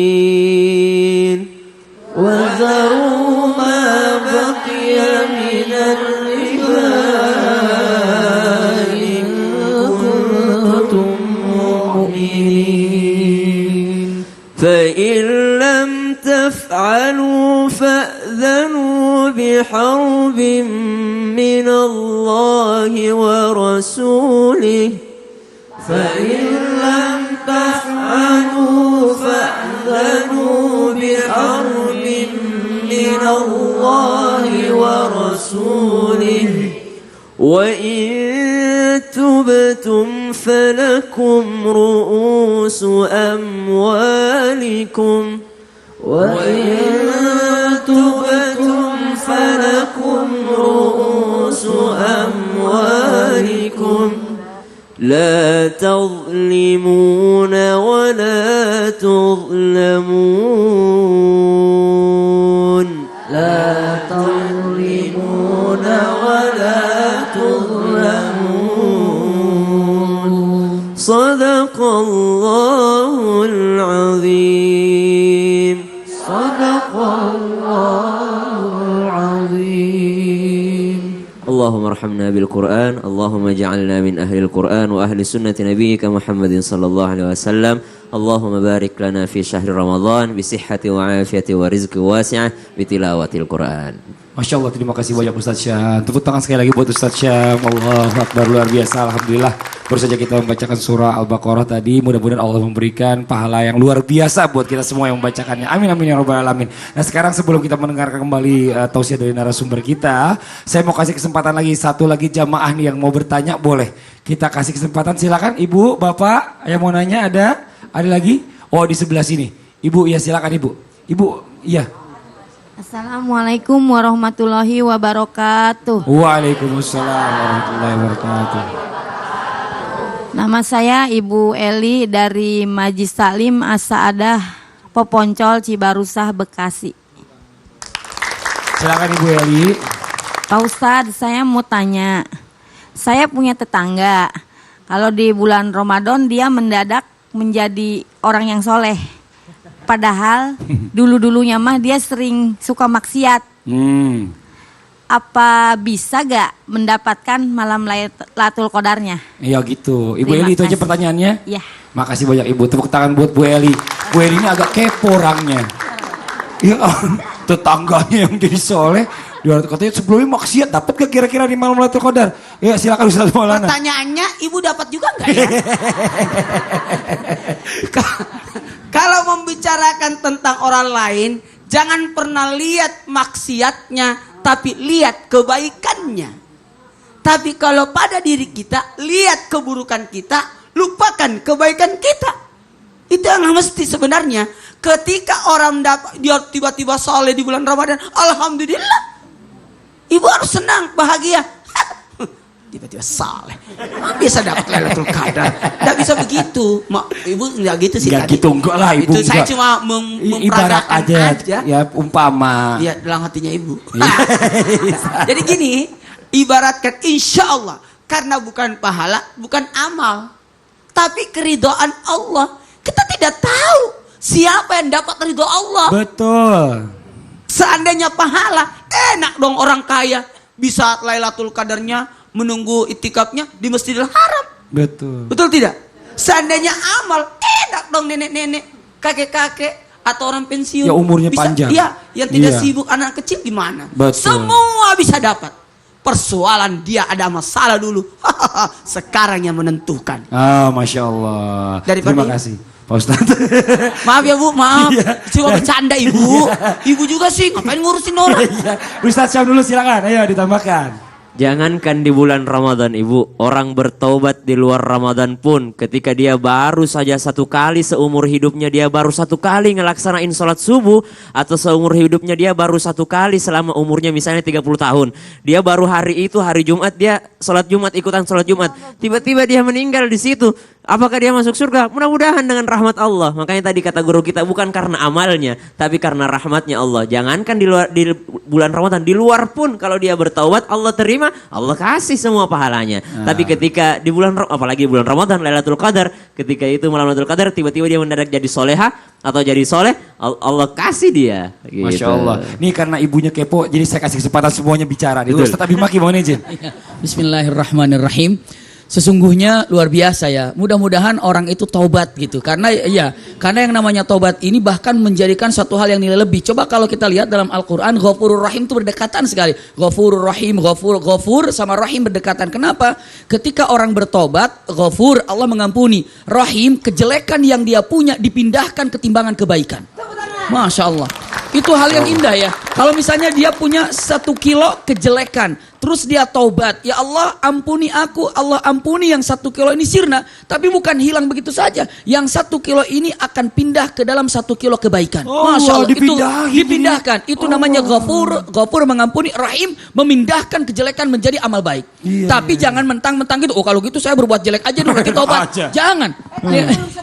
مؤمنين وذروا ما بقي من الربا إن كنتم مؤمنين فإن لم تفعلوا فأذنوا بحرب من الله ورسوله فإن لم تفعلوا فأذنوا بحرب من الله ورسوله وإن تبتم فلكم رؤوس أموالكم وإن تبتم فلكم رؤوس أموالكم لا تظلمون ولا تظلمون لا تظلمون ولا تظلمون صدق الله العظيم صدق الله العظيم اللهم ارحمنا بالقرآن اللهم اجعلنا من أهل القرآن وأهل سنة نبيك محمد صلى الله عليه وسلم اللهم بارك لنا في شهر رمضان بصحة وعافية ورزق واسعة بتلاوة القرآن Masya Allah, terima kasih banyak Ustadz Syam. Tepuk tangan sekali lagi buat Ustadz Syam. Allahu Akbar, luar biasa. Alhamdulillah. Baru saja kita membacakan surah Al-Baqarah tadi. Mudah-mudahan Allah memberikan pahala yang luar biasa buat kita semua yang membacakannya. Amin, amin, ya rabbal alamin. Nah sekarang sebelum kita mendengarkan kembali tausiah dari narasumber kita, saya mau kasih kesempatan lagi, satu lagi jamaah nih yang mau bertanya, boleh. Kita kasih kesempatan, silakan Ibu, Bapak yang mau nanya ada lagi? Oh di sebelah sini. Ibu, ya silakan Ibu. Ibu, iya. Assalamualaikum warahmatullahi wabarakatuh. Waalaikumsalam warahmatullahi wabarakatuh. Nama saya Ibu Eli dari Majlis Taklim As-Saadah Poponcol Cibarusah Bekasi. Silakan Ibu Eli. Pak Ustadz, saya mau tanya. Saya punya tetangga. Kalau di bulan Ramadan dia mendadak menjadi orang yang soleh. Padahal dulu-dulunya mah dia sering suka maksiat. Apa bisa gak mendapatkan malam Lailatul Qadarnya? Iya gitu. Ibu Terima Eli itu aja kasih. pertanyaannya? Iya. Makasih banyak Ibu. Tepuk tangan buat Bu Eli. Bu Eli ini agak kepo orangnya. Ya tetangganya yang jadi soleh. Katanya sebelumnya maksiat. Dapat gak kira-kira di malam Lailatul Qadar? Ya silakan Ustaz Maulana. Pertanyaannya, Ibu dapat juga nggak ya? Kalau membicarakan tentang orang lain, jangan pernah lihat maksiatnya, tapi lihat kebaikannya. Tapi kalau pada diri kita, lihat keburukan kita, lupakan kebaikan kita. Itu yang mesti sebenarnya. Ketika orang dia tiba-tiba soleh di bulan Ramadan, alhamdulillah. Ibu harus senang, bahagia. Tiba-tiba saleh, bisa dapat Lailatul Qadar. Tidak bisa begitu, Ibu nggak gitu sih. Nggak tadi. gitu, enggak lah Ibu. Itu saya enggak. cuma Ibarat memperagakan aja, ya umpama. Iya, dalam hatinya Ibu. Jadi gini, ibaratkan insya Allah, karena bukan pahala, bukan amal, tapi keridhaan Allah. Kita tidak tahu siapa yang dapat ridho Allah. Betul. Seandainya pahala, enak dong orang kaya bisa Lailatul Qadarnya menunggu itikafnya di Masjidil Haram. Betul. Betul tidak? Seandainya amal, enak dong nenek-nenek, kakek-kakek atau orang pensiun. Ya, umurnya bisa, panjang. Iya, yang tidak Iya. sibuk anak kecil gimana? Betul. Semua bisa dapat. Persoalan dia ada masalah dulu. Sekarang yang menentukan. Ah, Masya Allah. Daripada Terima ini. kasih Pak Ustadz. Maaf ya Bu, maaf. Iya. Cuma bercanda Ibu. Ibu juga sih ngapain ngurusin orang. Iya. Ustadz Syam dulu silakan. Ayo ditambahkan. Jangankan di bulan Ramadan Ibu, orang bertaubat di luar Ramadan pun ketika dia baru saja satu kali seumur hidupnya, dia baru satu kali ngelaksanain sholat subuh, atau seumur hidupnya dia baru satu kali selama umurnya misalnya 30 tahun. Dia baru hari itu, hari Jumat, dia sholat Jumat, ikutan sholat Jumat. Tiba-tiba dia meninggal di situ. Apakah dia masuk surga? Mudah-mudahan dengan rahmat Allah. Makanya tadi kata guru kita, bukan karena amalnya, tapi karena rahmatnya Allah. Jangankan di bulan Ramadan, di luar pun kalau dia bertaubat, Allah terima, Allah kasih semua pahalanya. Tapi ketika di bulan, apalagi bulan Ramadan, Lailatul Qadar, ketika itu malam Lailatul Qadar, tiba-tiba dia mendadak jadi soleha atau jadi soleh, Allah kasih dia. Gitu. Masya Allah. Nih karena ibunya kepo, jadi saya kasih kesempatan semuanya bicara. Nih, Betul. Ustadz Abi Maki mau izin. Bismillahirrahmanirrahim. Sesungguhnya luar biasa ya. Mudah-mudahan orang itu taubat gitu. Karena yang namanya taubat ini bahkan menjadikan suatu hal yang nilai lebih. Coba kalau kita lihat dalam Al-Qur'an, Ghafurur Rahim itu berdekatan sekali. Ghafurur Rahim, Ghafur sama Rahim berdekatan. Kenapa? Ketika orang bertobat, Ghafur Allah mengampuni. Rahim, kejelekan yang dia punya dipindahkan ketimbangan kebaikan. Masya Allah. Itu hal yang indah ya. Kalau misalnya dia punya 1 kilo kejelekan, terus dia taubat, ya Allah ampuni aku, Allah ampuni yang 1 kilo ini sirna. Tapi bukan hilang begitu saja. Yang 1 kilo ini akan pindah ke dalam 1 kilo kebaikan. Oh, Masya Allah, itu dipindahin dipindahkan. Itu namanya Ghafur mengampuni, Rahim memindahkan kejelekan menjadi amal baik. Tapi jangan mentang-mentang gitu. Oh kalau gitu saya berbuat jelek aja dulu nanti taubat. Aja. Jangan.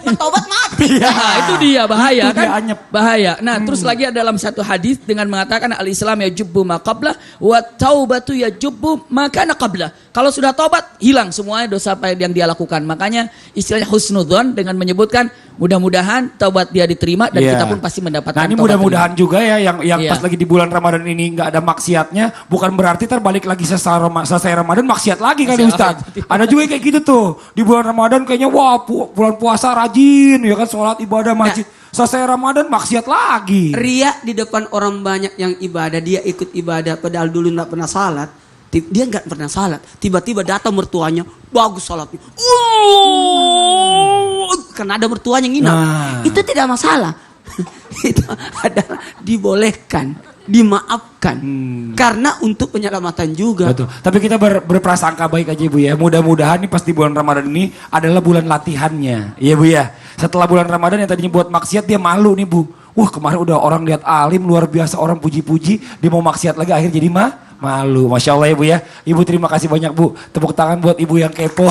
Taubat mati. Nah, itu dia bahaya Itu dia kan? anyep. Bahaya. Nah, terus lagi ada dalam satu hadis dengan mengatakan al-Islam yajubbu ma qabla wa taubatu yajubbu ma kana qabla. Kalau sudah taubat, hilang semuanya dosa apa yang dia lakukan. Makanya istilahnya husnudzon dengan menyebutkan mudah-mudahan taubat dia diterima dan Iya. kita pun pasti mendapatkan Nah ini taubat mudah-mudahan juga ya yang Iya. pas lagi di bulan Ramadan ini nggak ada maksiatnya, bukan berarti terbalik lagi selesai Ramadan maksiat lagi kali Ustaz. Ada juga yang kayak gitu tuh di bulan Ramadan kayaknya wah bulan puasa rajin ya kan sholat ibadah masjid. Selesai Ramadan maksiat lagi. Ria di depan orang banyak yang ibadah, dia ikut ibadah padahal dulu nggak pernah salat. Dia nggak pernah salat. Tiba-tiba datang mertuanya, bagus salatnya. Karena ada mertuanya nginap. Nah. Itu tidak masalah. Itu adalah dibolehkan, dimaafkan. Karena untuk penyelamatan juga. Betul. Tapi kita berprasangka baik aja Ibu ya. Mudah-mudahan nih pasti bulan Ramadan ini adalah bulan latihannya. Iya Bu ya. Setelah bulan Ramadan yang tadinya buat maksiat dia malu nih Bu. Wah kemarin udah orang lihat alim luar biasa, orang puji-puji, dia mau maksiat lagi akhirnya jadi malu. Masya Allah ya Bu ya. Ibu terima kasih banyak Bu. Tepuk tangan buat Ibu yang kepo.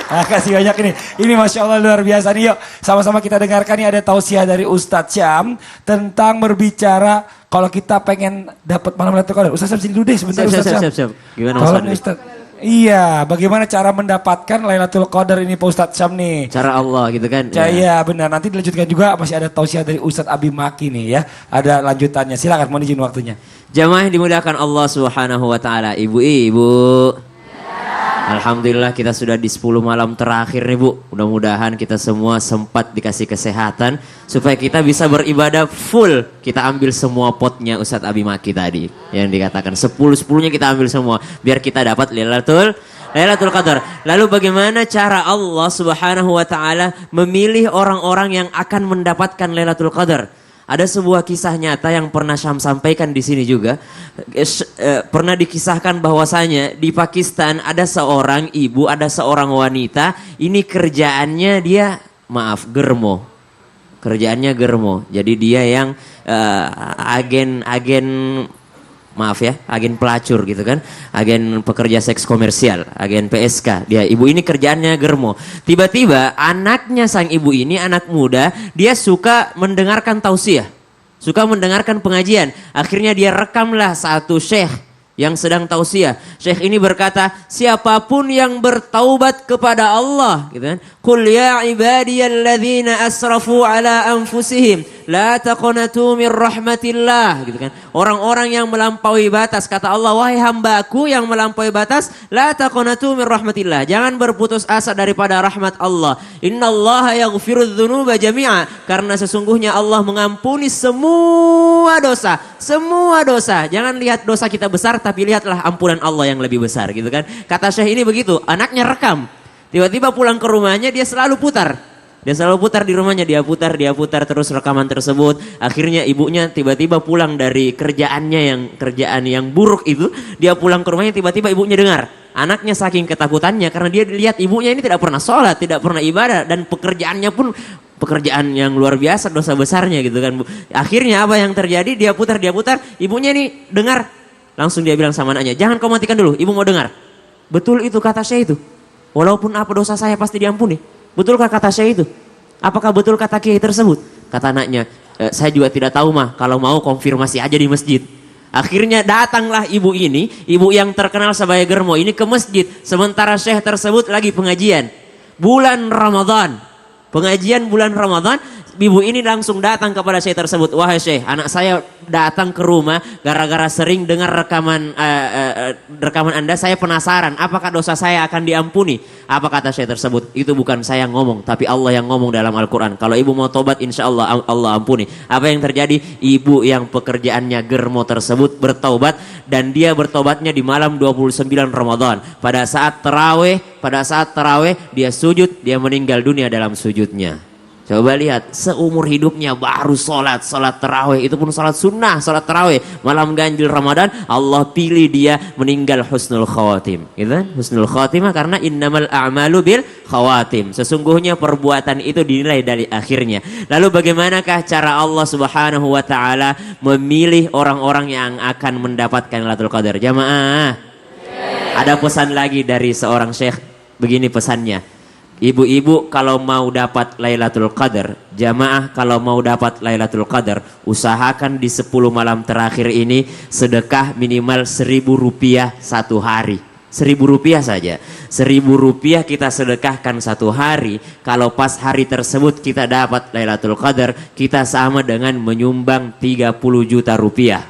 Makasih banyak ini. Ini Masya Allah luar biasa nih. Yuk sama-sama kita dengarkan nih ada tausiah dari Ustadz Syam tentang berbicara kalau kita pengen dapat malam Lailatul Qadar. Ustadz Syam sini dulu deh sebentar Ustadz Syam. Gimana Tolong Ustadz? Ustadz. Iya, bagaimana cara mendapatkan Lailatul Qadar ini Pak Ustadz Syam nih? Cara Allah gitu kan? Iya benar, nanti dilanjutkan juga masih ada tausiah dari Ustadz Abi Maki nih ya. Ada lanjutannya, silakan mohon izin waktunya. Jamaah yang dimuliakan Allah Subhanahu wa taala. Ibu-ibu. Alhamdulillah kita sudah di 10 malam terakhir nih Bu. Mudah-mudahan kita semua sempat dikasih kesehatan supaya kita bisa beribadah full. Kita ambil semua potnya Ustadz Abi Maki tadi yang dikatakan 10-10-nya kita ambil semua biar kita dapat Lailatul Qadar. Lalu bagaimana cara Allah Subhanahu wa taala memilih orang-orang yang akan mendapatkan Lailatul Qadar? Ada sebuah kisah nyata yang pernah Syam sampaikan di sini juga. Pernah dikisahkan bahwasanya di Pakistan ada seorang ibu, ada seorang wanita. Ini kerjaannya dia, germo. Kerjaannya germo. Jadi dia yang agen pelacur gitu kan, agen pekerja seks komersial, agen PSK. Dia ibu ini kerjaannya germo. Tiba-tiba anaknya sang ibu ini anak muda, dia suka mendengarkan tausiah, suka mendengarkan pengajian. Akhirnya dia rekamlah satu syekh yang sedang tausiah. Syekh ini berkata, siapapun yang bertaubat kepada Allah, gitu kan? Qul ya ibadiyalladzina asrafu ala anfusihim la taqnatu min rahmatillah, gitu kan? Orang-orang yang melampaui batas, kata Allah, wahai hambaku yang melampaui batas, la taqnatu min rahmatillah. Jangan berputus asa daripada rahmat Allah. Innallaha yaghfirudz dzunuba jami'a. Karena sesungguhnya Allah mengampuni semua dosa. Semua dosa. Jangan lihat dosa kita besar, tapi lihatlah ampunan Allah yang lebih besar, gitu kan? Kata Syekh ini begitu, anaknya rekam. Tiba-tiba pulang ke rumahnya dia selalu putar. Dia selalu putar di rumahnya, dia putar terus rekaman tersebut. Akhirnya ibunya tiba-tiba pulang dari kerjaan yang buruk itu. Dia pulang ke rumahnya, tiba-tiba ibunya dengar. Anaknya saking ketakutannya karena dia lihat ibunya ini tidak pernah sholat, tidak pernah ibadah. Dan pekerjaannya pun pekerjaan yang luar biasa, dosa besarnya gitu kan. Akhirnya apa yang terjadi, dia putar, ibunya ini dengar. Langsung dia bilang sama anaknya, jangan kau matikan dulu, ibu mau dengar. Betul itu kata Syekh itu. Walaupun apa dosa saya pasti diampuni. Betulkah kata Syekh itu? Apakah betul kata Kiai tersebut? Kata anaknya, saya juga tidak tahu mah, kalau mau konfirmasi aja di masjid. Akhirnya datanglah ibu ini, ibu yang terkenal sebagai germo ini ke masjid. Sementara Syekh tersebut lagi pengajian. Bulan Ramadan. Pengajian bulan Ramadan. Ibu ini langsung datang kepada Syekh tersebut. Wahai Syekh, anak saya datang ke rumah gara-gara sering dengar rekaman Anda. Saya penasaran apakah dosa saya akan diampuni. Apa kata Syekh tersebut? Itu bukan saya ngomong, tapi Allah yang ngomong dalam Al-Quran. Kalau ibu mau tobat, insya Allah Allah ampuni. Apa yang terjadi? Ibu yang pekerjaannya germo tersebut bertaubat. Dan dia bertobatnya di malam 29 Ramadan. Pada saat taraweh dia sujud, dia meninggal dunia dalam sujudnya. Coba lihat, seumur hidupnya baru sholat tarawih, itu pun sholat sunnah, sholat tarawih. Malam ganjil Ramadan, Allah pilih dia meninggal husnul khawatim. Gitu kan? Husnul khawatimah karena innamal a'malu bil khawatim. Sesungguhnya perbuatan itu dinilai dari akhirnya. Lalu bagaimanakah cara Allah Subhanahu wa taala memilih orang-orang yang akan mendapatkan Lailatul Qadar? Jamaah. Ada pesan lagi dari seorang syekh, begini pesannya. Ibu-ibu kalau mau dapat Lailatul Qadar, jamaah kalau mau dapat Lailatul Qadar, usahakan di 10 malam terakhir ini sedekah minimal Rp1.000 satu hari. Rp1.000 saja. Rp1.000 kita sedekahkan satu hari. Kalau pas hari tersebut kita dapat Lailatul Qadar, kita sama dengan menyumbang 30 juta rupiah.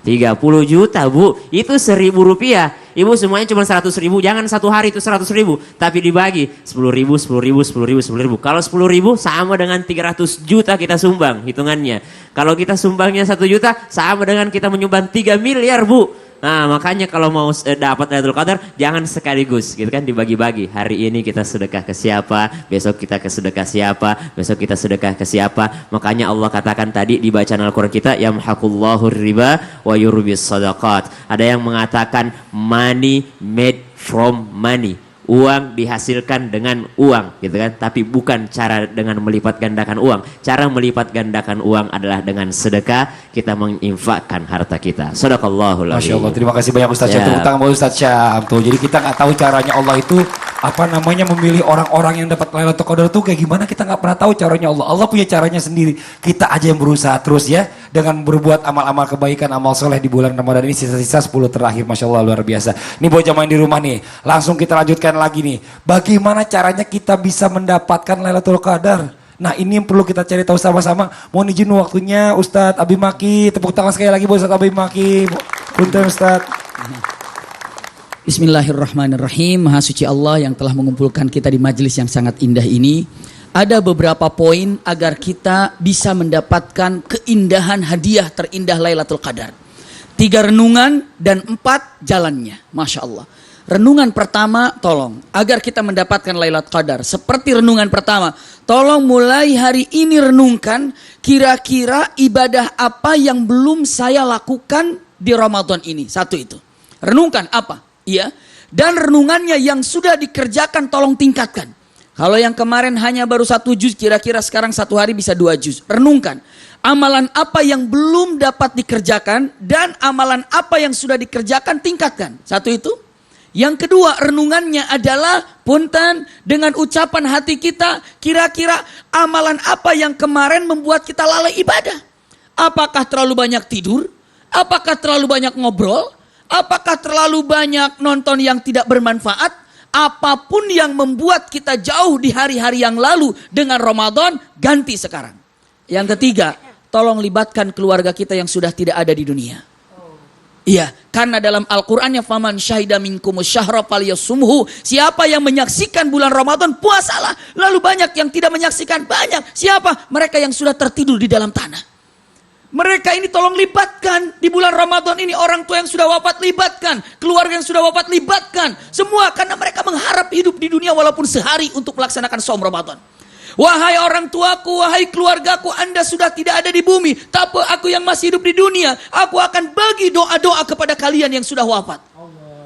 30 juta Bu, itu Rp1.000. Ibu semuanya cuma 100.000, jangan satu hari itu 100.000, tapi dibagi 10.000, 10.000, 10.000, 10.000. Kalau 10.000 sama dengan 300 juta kita sumbang hitungannya. Kalau kita sumbangnya 1 juta sama dengan kita menyumbang 3 miliar Bu. Nah makanya kalau mau dapat Lailatul Qadar jangan sekaligus gitu kan, dibagi-bagi. Hari ini kita sedekah ke siapa, besok kita ke sedekah siapa, besok kita sedekah ke siapa. Makanya Allah katakan tadi di bacaan Al-Quran kita, yamhaqullahu riba wa yurbis sadaqat. Ada yang mengatakan money made from money, uang dihasilkan dengan uang gitu kan, tapi bukan cara dengan melipat gandakan uang. Cara melipat gandakan uang adalah dengan sedekah, kita menginfakkan harta kita. Sadaqallahul azim. Masya Allah, terima kasih banyak Ustaz Syam. Tepuk tangan buat Ustaz Syam. Tuh, jadi kita nggak tahu caranya Allah itu memilih orang-orang yang dapat Lailatul Qadar tuh kayak gimana, kita nggak pernah tahu caranya Allah. Allah punya caranya sendiri. Kita aja yang berusaha terus ya dengan berbuat amal-amal kebaikan, amal soleh di bulan Ramadan ini, sisa-sisa 10 terakhir. Masya Allah, luar biasa. Ini buat jamaah di rumah nih, langsung kita lanjutkan lagi nih. Bagaimana caranya kita bisa mendapatkan Lailatul Qadar? Nah ini yang perlu kita cari tahu sama-sama. Mohon izin waktunya Ustadz Abi Maki. Tepuk tangan sekali lagi buat Ustadz Abi Maki. Punten Ustadz. Bismillahirrahmanirrahim. Maha suci Allah yang telah mengumpulkan kita di majelis yang sangat indah ini. Ada beberapa poin agar kita bisa mendapatkan keindahan hadiah terindah Lailatul Qadar. 3 renungan dan 4 jalannya. Masya Allah. Renungan pertama, tolong agar kita mendapatkan Lailatul Qadar. Seperti renungan pertama, tolong mulai hari ini renungkan kira-kira ibadah apa yang belum saya lakukan di Ramadan ini. Satu itu. Renungkan apa? Iya. Dan renungannya yang sudah dikerjakan tolong tingkatkan. Kalau yang kemarin hanya baru 1 juz, kira-kira sekarang 1 hari bisa 2 juz. Renungkan. Amalan apa yang belum dapat dikerjakan dan amalan apa yang sudah dikerjakan tingkatkan. Satu itu. Yang kedua, renungannya adalah punten dengan ucapan hati kita, kira-kira amalan apa yang kemarin membuat kita lalai ibadah. Apakah terlalu banyak tidur? Apakah terlalu banyak ngobrol? Apakah terlalu banyak nonton yang tidak bermanfaat? Apapun yang membuat kita jauh di hari-hari yang lalu dengan Ramadan, ganti sekarang. Yang ketiga, tolong libatkan keluarga kita yang sudah tidak ada di dunia. Iya, karena dalam Al-Qur'annya faman syahida minkumus syahra falyasumhu. Siapa yang menyaksikan bulan Ramadan, puasalah. Lalu banyak yang tidak menyaksikan, banyak. Siapa? Mereka yang sudah tertidur di dalam tanah. Mereka ini tolong libatkan di bulan Ramadan ini. Orang tua yang sudah wafat libatkan, keluarga yang sudah wafat libatkan. Semua karena mereka mengharap hidup di dunia walaupun sehari untuk melaksanakan saum Ramadan. Wahai orang tuaku, wahai keluargaku, Anda sudah tidak ada di bumi, tapi aku yang masih hidup di dunia, aku akan bagi doa-doa kepada kalian yang sudah wafat.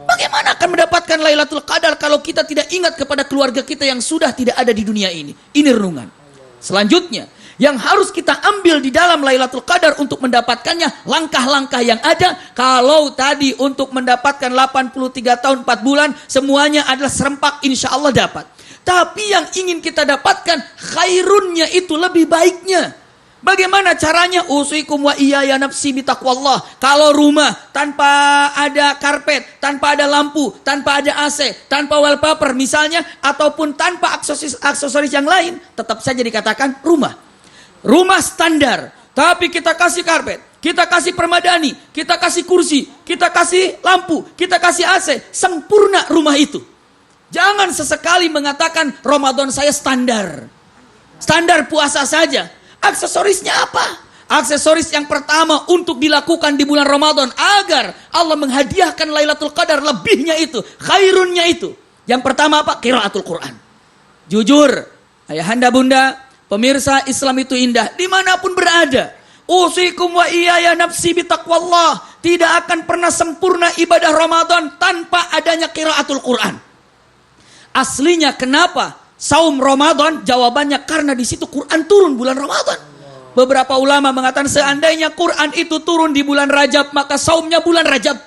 Bagaimana akan mendapatkan Lailatul Qadar kalau kita tidak ingat kepada keluarga kita yang sudah tidak ada di dunia ini? Ini renungan. Selanjutnya, yang harus kita ambil di dalam Lailatul Qadar untuk mendapatkannya, langkah-langkah yang ada. Kalau tadi untuk mendapatkan 83 tahun 4 bulan, semuanya adalah serempak, insya Allah dapat. Tapi yang ingin kita dapatkan khairunnya itu lebih baiknya. Bagaimana caranya? Usikum wa iyaya nafsi bitaqwallah. Kalau rumah tanpa ada karpet, tanpa ada lampu, tanpa ada AC, tanpa wallpaper misalnya, ataupun tanpa aksesoris yang lain, tetap saja dikatakan rumah. Rumah standar, tapi kita kasih karpet, kita kasih permadani, kita kasih kursi, kita kasih lampu, kita kasih AC, sempurna rumah itu. Jangan sesekali mengatakan Ramadan saya standar. Standar puasa saja. Aksesorisnya apa? Aksesoris yang pertama untuk dilakukan di bulan Ramadan agar Allah menghadiahkan Lailatul Qadar lebihnya itu, khairunnya itu. Yang pertama apa? Qiraatul Quran. Jujur, ayahanda bunda, pemirsa Islam itu indah dimanapun berada. Usikum wa iyaya nafsi bitaqwallah. Tidak akan pernah sempurna ibadah Ramadan tanpa adanya qiraatul Quran. Aslinya kenapa saum Ramadan? Jawabannya karena di situ Quran turun bulan Ramadan. Beberapa ulama mengatakan seandainya Quran itu turun di bulan Rajab, maka saumnya bulan Rajab.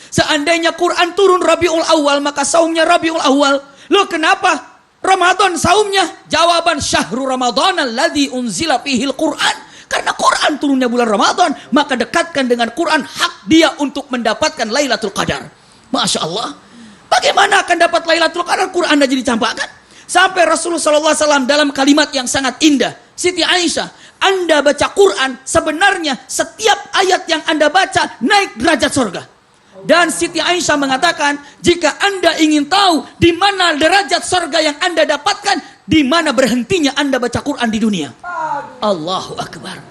Seandainya Quran turun Rabiul Awal, maka saumnya Rabiul Awal. Loh kenapa Ramadan saumnya? Jawaban syahrul Ramadan alladzi unzila fihil Quran. Karena Quran turunnya bulan Ramadan, maka dekatkan dengan Quran, hak dia untuk mendapatkan Lailatul Qadar. Masya Allah. Bagaimana akan dapat Lailatul Qadar? Quran aja dicampakkan. Sampai Rasulullah SAW dalam kalimat yang sangat indah. Siti Aisyah, Anda baca Quran, sebenarnya setiap ayat yang Anda baca naik derajat surga. Dan Siti Aisyah mengatakan, jika Anda ingin tahu di mana derajat sorga yang Anda dapatkan, di mana berhentinya Anda baca Quran di dunia. Allahu Akbar.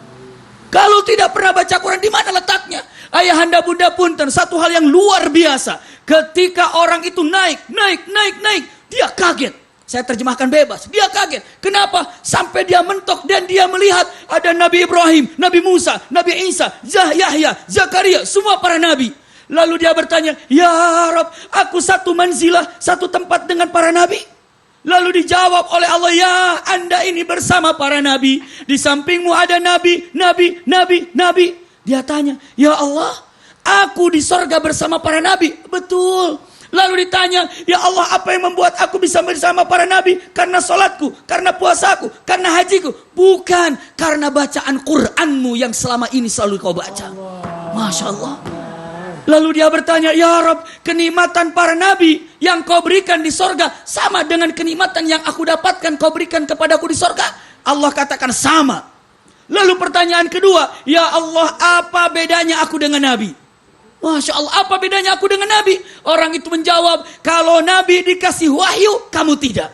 Kalau tidak pernah baca Quran, di mana letaknya? Ayahanda bunda punten, satu hal yang luar biasa. Ketika orang itu naik, dia kaget. Saya terjemahkan bebas. Dia kaget. Kenapa? Sampai dia mentok dan dia melihat ada Nabi Ibrahim, Nabi Musa, Nabi Isa, Yahya, Zakaria, semua para nabi. Lalu dia bertanya, "Ya Rabb, aku satu manzilah, satu tempat dengan para nabi?" Lalu dijawab oleh Allah, "Ya, Anda ini bersama para nabi. Di sampingmu ada nabi. Dia tanya, "Ya Allah, aku di sorga bersama para nabi?" Betul. Lalu ditanya, "Ya Allah, apa yang membuat aku bisa bersama para nabi? Karena sholatku, karena puasaku, karena hajiku?" Bukan, karena bacaan Qur'anmu yang selama ini selalu kau baca. Masya Allah. Lalu dia bertanya, "Ya Rabb, kenikmatan para nabi yang kau berikan di sorga sama dengan kenikmatan yang aku dapatkan kau berikan kepadaku di sorga?" Allah katakan sama. Lalu pertanyaan kedua, "Ya Allah, apa bedanya aku dengan nabi?" Masya Allah, apa bedanya aku dengan nabi? Orang itu menjawab, kalau nabi dikasih wahyu, kamu tidak.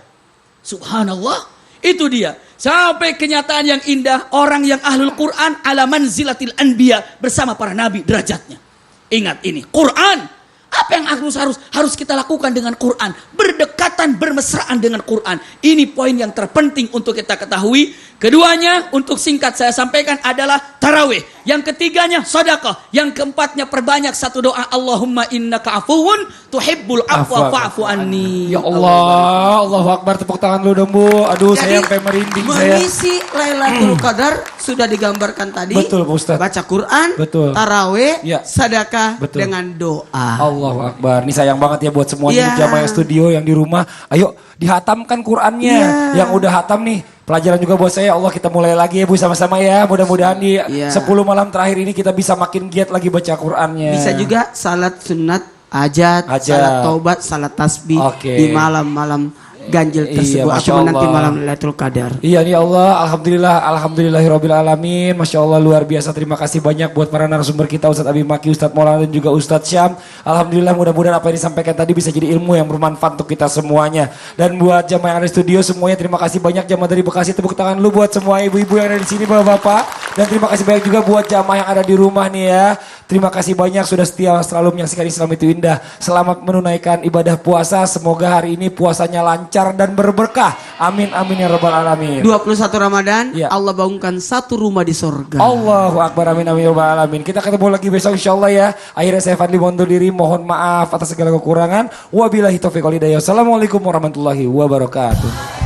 Subhanallah, itu dia. Sampai kenyataan yang indah, orang yang ahlul Quran ala manzilatil anbiya, bersama para nabi derajatnya. Ingat ini, Quran. Apa yang harus kita lakukan dengan Quran? Berdekatan, bermesraan dengan Quran. Ini poin yang terpenting untuk kita ketahui. Keduanya, untuk singkat saya sampaikan, adalah tarawih. Yang ketiganya, sedekah. Yang keempatnya, perbanyak satu doa. Allahumma innaka afuwun tuhibbul afwa fa'fu anni. Ya Allah, Allahu Akbar, tepuk tangan lu dong Bu. Aduh, saya sampai merinding saya. Mengisi Lailatul Qadar sudah digambarkan tadi. Betul Pak Ustadz. Baca Quran, Betul. tarawih, Ya. sedekah Betul. dengan doa. Allahu Akbar. Ini sayang banget ya buat semuanya Iya. jamaah studio yang di rumah. Ayo dihatamkan Qurannya. Iya. Yang udah hatam nih. Pelajaran juga buat saya. Allah, kita mulai lagi ya Bu sama-sama ya. Mudah-mudahan di Iya. 10 malam terakhir ini kita bisa makin giat lagi baca Qurannya. Bisa juga salat sunat, hajat, salat taubat, salat tasbih Oke. di malam-malam ganjil Iya, tersebut Masya atau nanti Allah. malam Lailatul Qadar. Iya nih Allah, alhamdulillahirabbil alamin. Masya Allah luar biasa. Terima kasih banyak buat para narasumber kita, Ustadz Abi Maki, Ustadz Maulana dan juga Ustadz Syam. Alhamdulillah, mudah-mudahan apa yang disampaikan tadi bisa jadi ilmu yang bermanfaat untuk kita semuanya. Dan buat jamaah yang ada di studio semuanya, terima kasih banyak jamaah dari Bekasi. Tepuk tangan lu buat semua ibu-ibu yang ada di sini, bapak-bapak. Dan terima kasih banyak juga buat jamaah yang ada di rumah nih ya. Terima kasih banyak sudah setia selalu menyaksikan Islam itu indah. Selamat menunaikan ibadah puasa. Semoga hari ini puasanya lancar dan berberkah. Amin amin ya rabbal alamin. 21 Ramadan, Ya. Allah bangunkan satu rumah di sorga. Allahu Akbar, amin amin ya rabbal alamin. Kita ketemu lagi besok insyaallah ya. Akhirnya saya Fadli mohon diri, mohon maaf atas segala kekurangan. Wabillahi taufiq wal hidayah. Assalamualaikum warahmatullahi wabarakatuh.